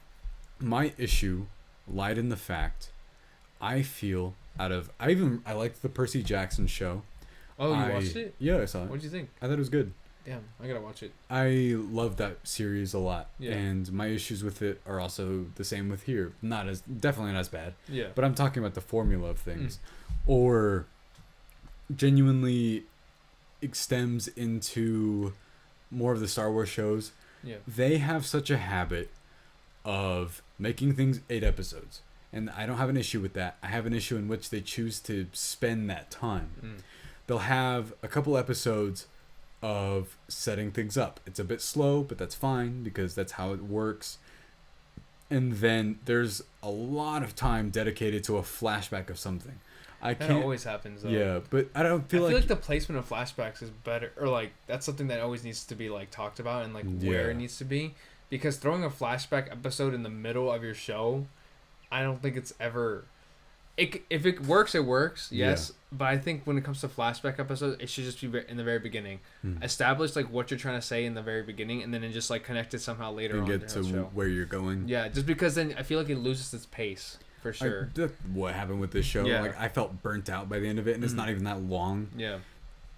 my issue lied in the fact I feel I liked the Percy Jackson show. Oh, you watched it? Yeah, I saw it. What'd you think? I thought it was good. Damn, I gotta watch it. I love that series a lot. Yeah. And my issues with it are also the same with here. Definitely not as bad. Yeah. But I'm talking about the formula of things. Or genuinely extends into more of the Star Wars shows. Yeah. They have such a habit of making things 8 episodes. And I don't have an issue with that. I have an issue in which they choose to spend that time. They'll have a couple episodes of setting things up. It's a bit slow, but that's fine because that's how it works. And then there's a lot of time dedicated to a flashback of something. That always happens, though. Yeah, but I don't feel like the placement of flashbacks is better, or like that's something that always needs to be like talked about and like where it needs to be. Because throwing a flashback episode in the middle of your show, I don't think it's ever. If it works, it works. Yes, but I think when it comes to flashback episodes, it should just be in the very beginning. Establish like what you're trying to say in the very beginning, and then it just like connect it somehow later on. And get to where you're going. Yeah, just because then I feel like it loses its pace for sure. What happened with this show? Yeah. Like I felt burnt out by the end of it, and it's not even that long. Yeah.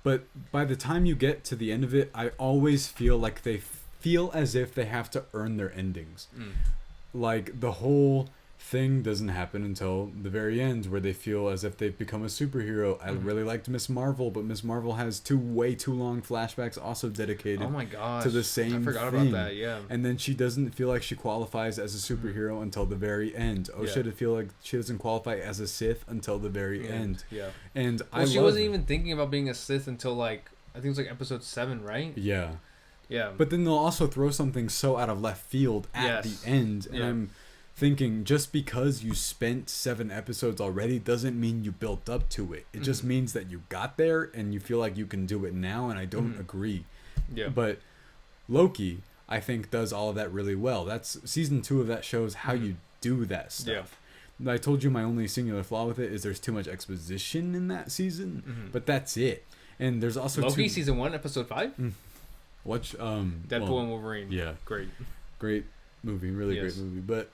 But by the time you get to the end of it, I always feel like they feel as if they have to earn their endings. Like the whole thing doesn't happen until the very end, where they feel as if they've become a superhero. I really liked Miss Marvel, but Miss Marvel has way too long flashbacks also dedicated Oh my gosh. to the same I forgot thing. about that, yeah. And then she doesn't feel like she qualifies as a superhero until the very end. Osha to feel like she doesn't qualify as a Sith until the very end. Yeah. And she wasn't even thinking about being a Sith until like, I think it was like episode 7, right? Yeah. Yeah. But then they'll also throw something so out of left field at the end. And I'm thinking, just because you spent 7 episodes already doesn't mean you built up to it. It just means that you got there and you feel like you can do it now, and I don't agree. Yeah. But Loki, I think, does all of that really well. That's season 2 of that shows how you do that stuff. Yeah. I told you my only singular flaw with it is there's too much exposition in that season, but that's it. And there's also Loki season 1 episode 5. Watch Deadpool and Wolverine. Yeah, great movie, really great movie. But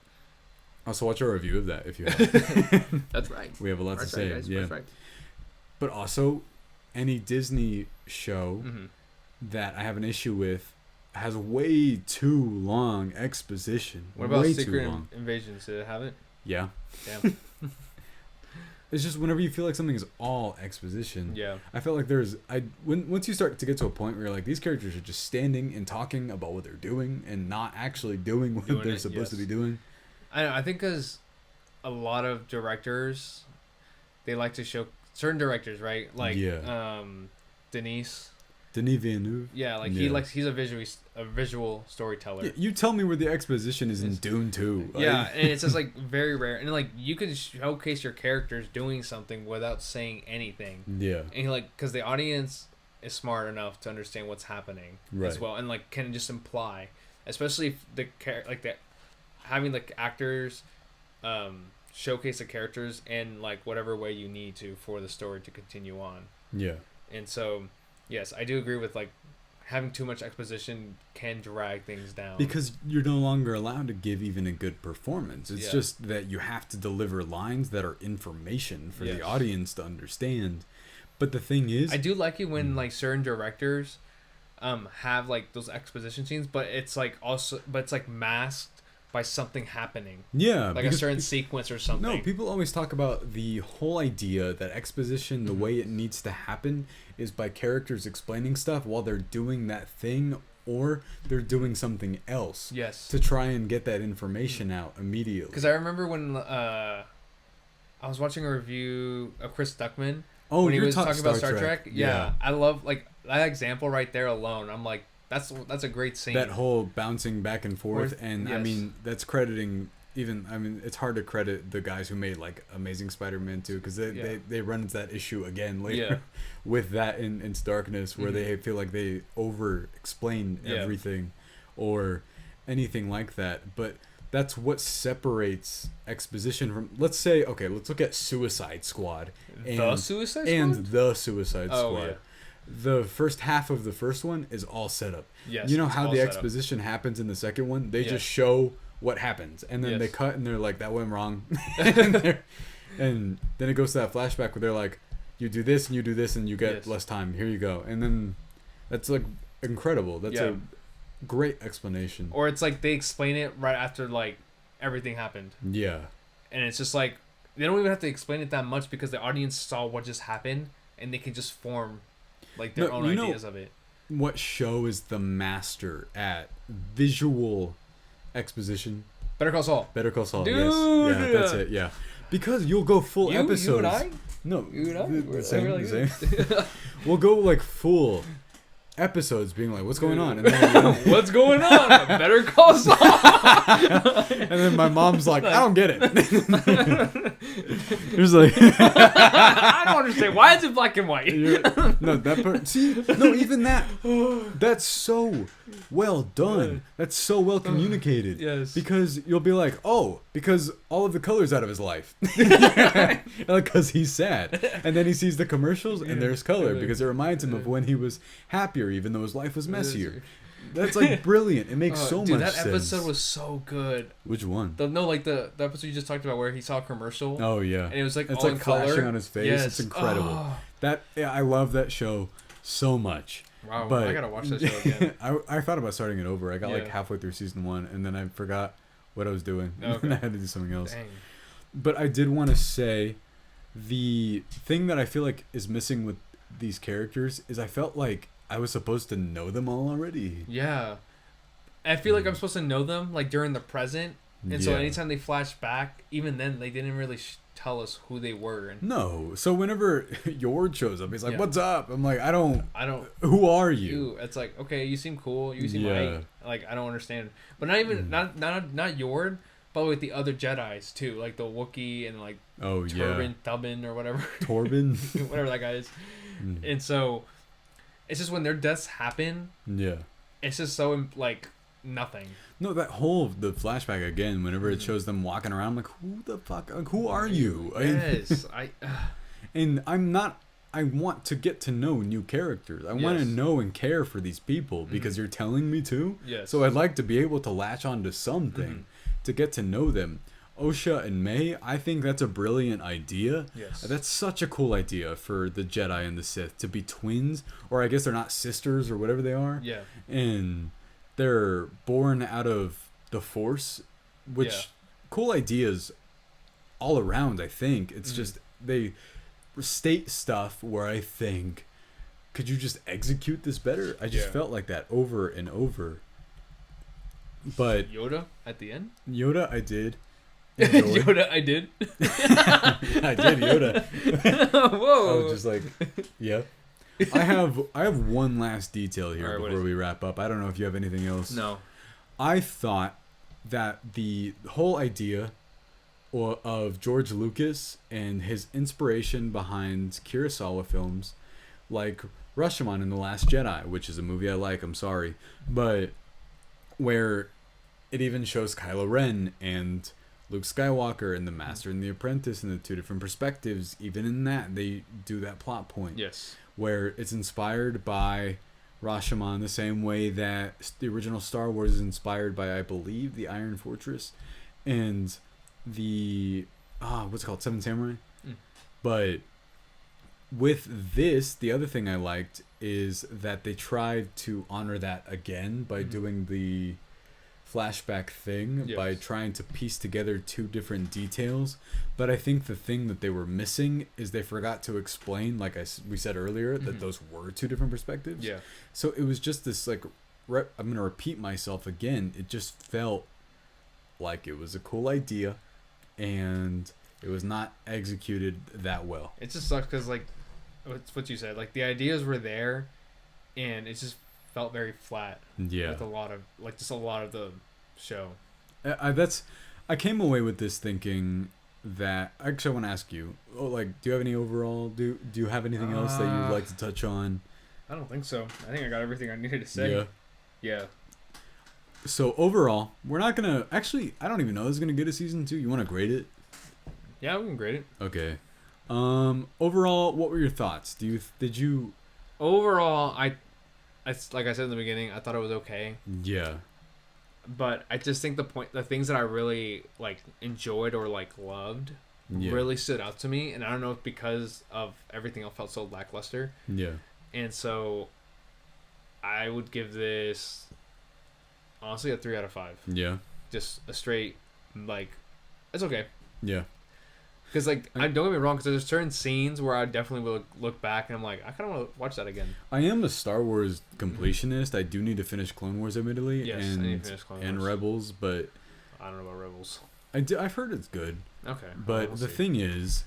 also watch our review of that if you have. That's right. We have a lot to say. Guys. Yeah. Right. But also, any Disney show that I have an issue with has way too long exposition. What about way Secret Invasion? Did it have it? Yeah. Damn. It's just whenever you feel like something is all exposition. Yeah. I felt like once you start to get to a point where you're like, these characters are just standing and talking about what they're doing and not actually doing what they're supposed to be doing. I think because a lot of directors, they like to show certain directors, right? Like Denis Villeneuve. Yeah, like he's a visual storyteller. Yeah, you tell me where the exposition is in Dune 2. Yeah, and it's just like very rare, and like you can showcase your characters doing something without saying anything. Yeah, and like because the audience is smart enough to understand what's happening as well, and like can just imply, especially if having the actors showcase the characters in like whatever way you need to for the story to continue on. Yeah, and so. Yes, I do agree with like having too much exposition can drag things down. Because you're no longer allowed to give even a good performance. It's just that you have to deliver lines that are information for the audience to understand. But the thing is, I do like it when like certain directors have like those exposition scenes, but it's like masked by something happening. Yeah. Like a certain sequence or something. No, people always talk about the whole idea that exposition, the way it needs to happen, is by characters explaining stuff while they're doing that thing or they're doing something else. Yes. To try and get that information out immediately. Because I remember when I was watching a review of Chris Stuckman. Oh, when he was talking about Star Trek. Yeah. I love like that example right there alone. I'm like, that's a great scene. That whole bouncing back and forth, and I mean that's crediting it's hard to credit the guys who made like Amazing Spider-Man 2 because they run into that issue again later with that in Darkness where they feel like they over explain everything or anything like that. But that's what separates exposition from, let's look at Suicide Squad and the Suicide Squad. Yeah. The first half of the first one is all set up. Yes, you know how the exposition happens in the second one? They just show what happens. And then they cut and they're like, that went wrong. and then it goes to that flashback where they're like, you do this and you get less time. Here you go. And then that's like incredible. That's a great explanation. Or it's like they explain it right after like everything happened. Yeah. And it's just like, they don't even have to explain it that much because the audience saw what just happened and they can just form like their own ideas of it. What show is the master at visual exposition? Better Call Saul. Better Call Saul. Dude. Yes. Yeah, that's it. Yeah, because you'll go full episodes. You and I? No, you and I. The same. We'll go like full episodes being like, what's going on? And then, what's going on? Better Call Saul. And then my mom's like, I don't get it. It was like, I don't understand. Why is it black and white? No, that part. See, no, even that. That's so well done. That's so well communicated. Yes. Because you'll be like, because all of the color's out of his life. Because he's sad. And then he sees the commercials and there's color because it reminds him of when he was happier, even though his life was messier. That's like brilliant. It makes so much sense. That episode was so good. Which one? The episode you just talked about where he saw a commercial. Oh yeah. And it was like it's all like in flashing color on his face. Yes. It's incredible. I love that show so much. Wow, but I gotta watch that show again. I thought about starting it over. I got like halfway through season 1 and then I forgot what I was doing. Okay. And I had to do something else. Dang. But I did want to say the thing that I feel like is missing with these characters is I felt like I was supposed to know them all already. Yeah. I feel like I'm supposed to know them like during the present. And so anytime they flash back, even then they didn't really tell us who they were. And No. So whenever Yord shows up, he's like, "What's up?" I'm like, I don't. Who are you? It's like, okay, you seem cool. You seem like I don't understand. But not even not Yord, but with the other Jedis too, like the Wookiee and like Turbin or whatever. Torben, whatever that guy is. And so it's just when their deaths happen. Yeah. It's just so like nothing. No, the flashback again. Whenever it shows them walking around, I'm like, who the fuck? Like, who are you? Yes, And I'm not. I want to get to know new characters. I want to know and care for these people because you're telling me to. Yes. So I'd like to be able to latch onto something to get to know them. Osha and May, I think that's a brilliant idea. Yes. That's such a cool idea for the Jedi and the Sith to be twins, or I guess they're not sisters or whatever they are. Yeah. And they're born out of the Force, which cool ideas all around, I think. It's just they state stuff where I think, could you just execute this better? I just felt like that over and over. But Yoda at the end? Yoda, I did. Yoda, I did. I did Yoda. Whoa. I was just like, yeah. I have one last detail here before we wrap up. I don't know if you have anything else. No. I thought that the whole idea of George Lucas and his inspiration behind Kurosawa films, like Rashomon in The Last Jedi, which is a movie I like, I'm sorry, but where it even shows Kylo Ren and Luke Skywalker and the Master and the Apprentice and the two different perspectives. Even in that, they do that plot point. Yes. Where it's inspired by Rashomon the same way that the original Star Wars is inspired by, I believe, the Iron Fortress and the what's it called, Seven Samurai. But with this, the other thing I liked is that they tried to honor that again by doing the flashback thing, by trying to piece together two different details. But I think the thing that they were missing is they forgot to explain, like we said earlier, that those were two different perspectives. Yeah. So it was just this, like, I'm going to repeat myself again. It just felt like it was a cool idea, and it was not executed that well. It just sucks because, like, it's what you said. Like, the ideas were there, and it just felt very flat. Yeah. With a lot of the show. I came away with this thinking that, actually I want to ask you, do you have any overall, do you have anything else that you'd like to touch on? I don't think so. I think I got everything I needed to say. Yeah. So overall, we're not going to, actually, I don't even know if it's going to get a season 2. You want to grade it? Yeah, we can grade it. Okay. Overall, what were your thoughts? Overall, I like I said in the beginning, I thought it was okay. Yeah. But I just think the things that I really like enjoyed or like loved really stood out to me, and I don't know if because of everything else felt so lackluster. Yeah. And so I would give this honestly a 3 out of 5. Yeah. Just a straight, like, it's okay. Yeah. Because, like, don't get me wrong, because there's certain scenes where I definitely will look back and I'm like, I kind of want to watch that again. I am a Star Wars completionist. I do need to finish Clone Wars, admittedly. Yes, and, I need to finish Clone Wars. And Rebels, but I don't know about Rebels. I've heard it's good. Okay. But we'll see. Thing is,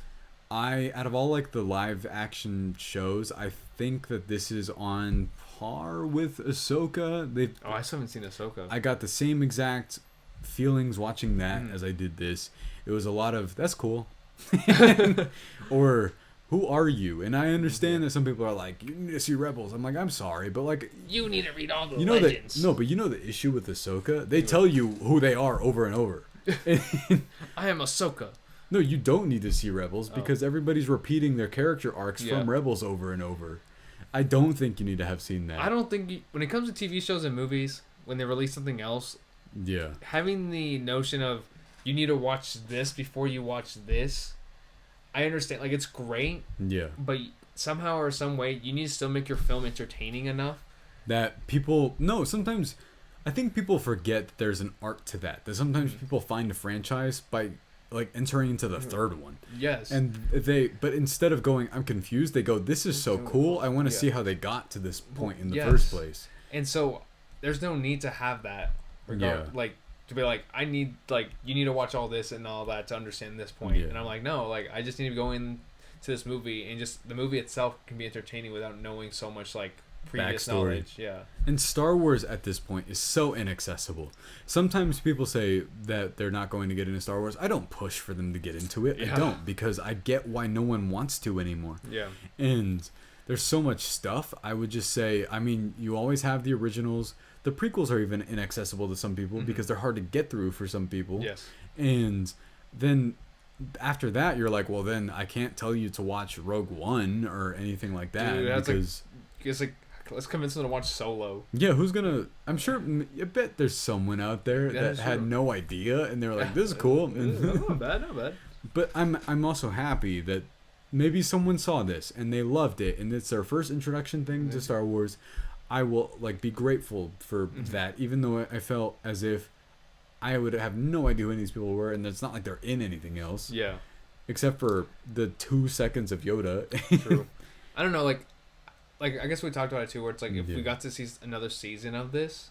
out of all, like, the live action shows, I think that this is on par with Ahsoka. I still haven't seen Ahsoka. I got the same exact feelings watching that as I did this. It was a lot of, that's cool. Or, who are you? And I understand that some people are like, you need to see Rebels. I'm like, I'm sorry, but, like, you need to read all the legends. But you know the issue with Ahsoka? They tell you who they are over and over. I am Ahsoka. No, you don't need to see Rebels because everybody's repeating their character arcs from Rebels over and over. I don't think you need to have seen that. I don't think when it comes to TV shows and movies, when they release something else, having the notion of you need to watch this before you watch this, I understand. Like, it's great. Yeah. But somehow or some way, you need to still make your film entertaining enough that people. No, sometimes I think people forget that there's an art to that. That sometimes people find a franchise by like entering into the third one. Yes. And but instead of going, I'm confused, they go, this is so cool. I want to see how they got to this point in the first place. And so there's no need to have that regard. Like, to be like, I need, like, you need to watch all this and all that to understand this point. And I'm like, no, like, I just need to go in to this movie, and just the movie itself can be entertaining without knowing so much, like, previous knowledge. Yeah. And Star Wars at this point is so inaccessible. Sometimes people say that they're not going to get into Star Wars. I don't push for them to get into it. I don't, because I get why no one wants to anymore. Yeah. And there's so much stuff. I would just say, I mean, you always have the originals. The prequels are even inaccessible to some people because they're hard to get through for some people. Yes. And then after that, you're like, well, then I can't tell you to watch Rogue One or anything like that. Dude, because it's like, let's convince them to watch Solo. Yeah, who's gonna? I'm sure. I bet there's someone out there that had no idea, and they were like, "This is cool." Not bad. But I'm also happy that maybe someone saw this and they loved it, and it's their first introduction thing to Star Wars. I will like be grateful for that, even though I felt as if I would have no idea who any of these people were, and it's not like they're in anything else. Yeah. Except for the 2 seconds of Yoda. True. I don't know, like I guess we talked about it too, where it's like, if we got to see another season of this,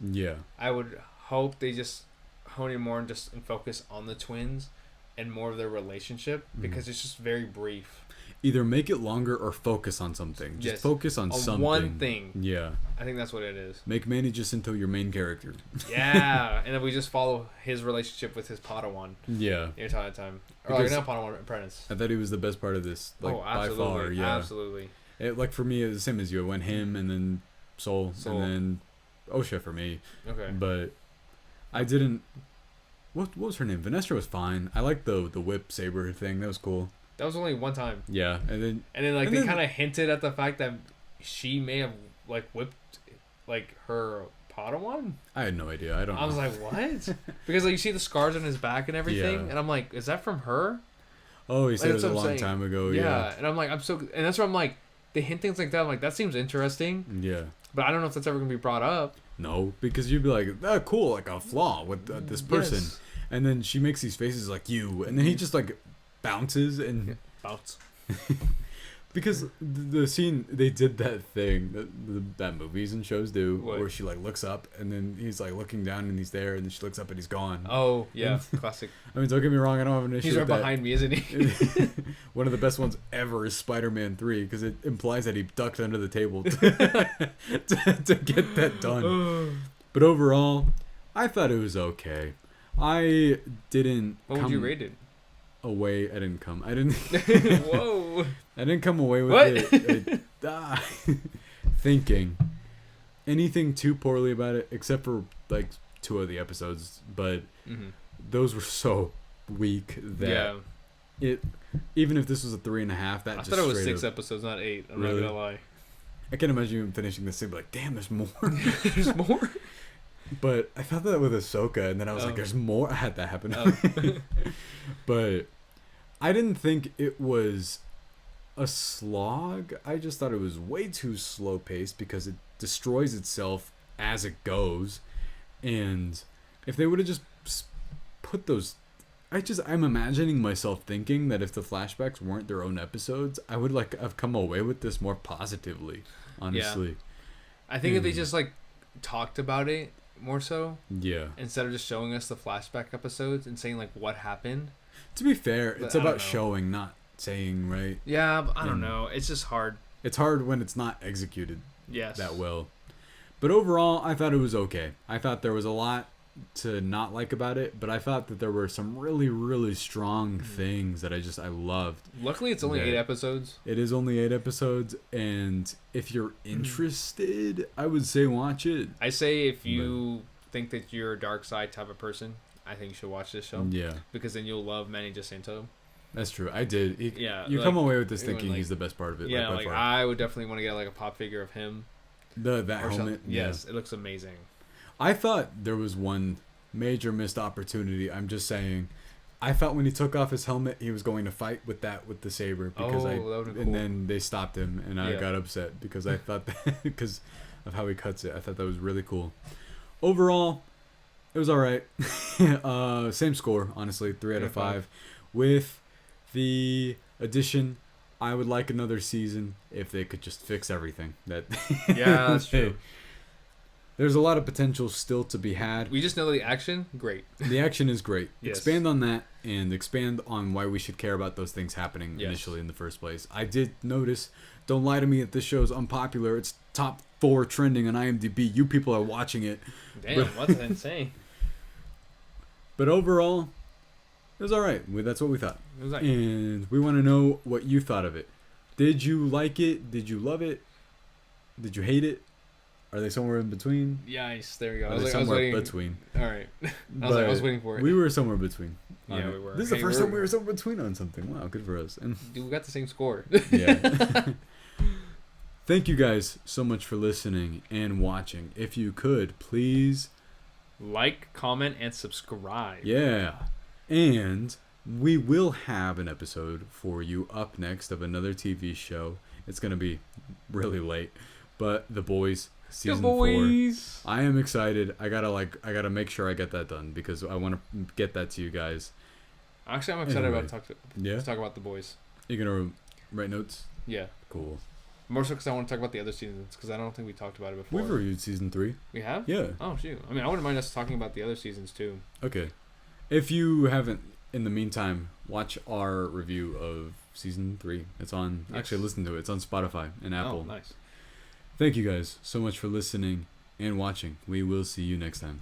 I would hope they just hone in more and focus on the twins and more of their relationship, because it's just very brief. Either make it longer or focus on something. Just focus on something. One thing. Yeah. I think that's what it is. Make Manny Jacinto your main character. Yeah. And then we just follow his relationship with his Padawan. Yeah. The entire time. Or like, not Padawan, apprentice. I thought he was the best part of this. Like, by far. Yeah. Absolutely. It, like, for me, it was the same as you. It went him, and then Soul. And then Osha for me. Okay. But I didn't... What was her name? Vanessa was fine. I liked the whip saber thing. That was cool. That was only one time. Yeah, and then they kind of hinted at the fact that she may have like whipped like her Padawan. I had no idea. I was like, what? Because like you see the scars on his back and everything, and I'm like, is that from her? Oh, he said it was a long time ago. Yeah, and I'm like, and that's where I'm like, they hint things like that. I'm like, that seems interesting. Yeah, but I don't know if that's ever gonna be brought up. No, because you'd be like, oh, cool, like a flaw with this person, and then she makes these faces like you, and then he just like bounces and bounce. Because the scene, they did that thing that movies and shows do, where she like looks up and then he's like looking down and he's there, and then she looks up and he's gone. Oh yeah, classic. I mean, don't get me wrong, I don't have an issue. He's right behind me, isn't he? One of the best ones ever is Spider-Man 3, because it implies that he ducked under the table to get that done. But overall, I thought it was okay. I didn't. What would you rate it? Away, I didn't. Whoa! I didn't come away with it thinking anything too poorly about it, except for like 2 of the episodes. But those were so weak that it. Even if this was a 3.5, that I just thought it was 6 episodes, not 8. I'm not gonna lie. I can't imagine you finishing this and be like, "Damn, there's more." There's more. But I thought that with Ahsoka, and then I was like, "There's more." I had that happen. But I didn't think it was a slog. I just thought it was way too slow paced, because it destroys itself as it goes. And if they would have just put those, I'm imagining myself thinking that if the flashbacks weren't their own episodes, I would like have come away with this more positively. Honestly, I think if they just like talked about it more so, instead of just showing us the flashback episodes and saying like what happened. To be fair, it's about showing, not saying, right? Yeah, but I don't know. It's just hard. It's hard when it's not executed that well. But overall, I thought it was okay. I thought there was a lot to not like about it, but I thought that there were some really, really strong things that I loved. Luckily, it's only 8 episodes. It is only 8 episodes, and if you're interested, I would say watch it. I say if you think that you're a dark side type of person, I think you should watch this show. Yeah. Because then you'll love Manny Jacinto. That's true. I did. You come away with this thinking he's the best part of it. Yeah, like I would definitely want to get like a pop figure of him. That helmet. Yes, it looks amazing. I thought there was one major missed opportunity. I'm just saying. I thought when he took off his helmet, he was going to fight with the saber, because that would've been cool. And then they stopped him, and I got upset because I thought that because of how he cuts it. I thought that was really cool. overall, it was all right. Same score, honestly, 3 out of 5. With the addition, I would like another season if they could just fix everything. Yeah, that's true. There's a lot of potential still to be had. We just know the action, great. The action is great. Yes. Expand on that and expand on why we should care about those things happening initially in the first place. I did notice, don't lie to me that this show is unpopular. It's top 4 trending on IMDb. You people are watching it. Damn, what's insane? But overall, it was all right. That's what we thought. It was like, And we want to know what you thought of it. Did you like it? Did you love it? Did you hate it? Are they somewhere in between? yes, there we go. Are they somewhere between? All right. I was waiting for it. We were somewhere between. Yeah, we were. This is the first time we were somewhere between on something. Wow, good for us. And dude, we got the same score. yeah. Thank you guys so much for listening and watching. If you could, please like, comment, and subscribe. Yeah. And we will have an episode for you up next of another TV show. It's going to be really late, but The Boys season 4. I am excited. I got to make sure I get that done because I want to get that to you guys. Actually, I'm excited Anyway. about to talk about The Boys. You're going to write notes? Yeah. Cool. More so because I want to talk about the other seasons because I don't think we talked about it before. We've reviewed season 3. We have? Yeah. Oh, shoot. I mean, I wouldn't mind us talking about the other seasons too. Okay. If you haven't, in the meantime, watch our review of season 3. It's on, actually listen to it. It's on Spotify and Apple. Oh, nice. Thank you guys so much for listening and watching. We will see you next time.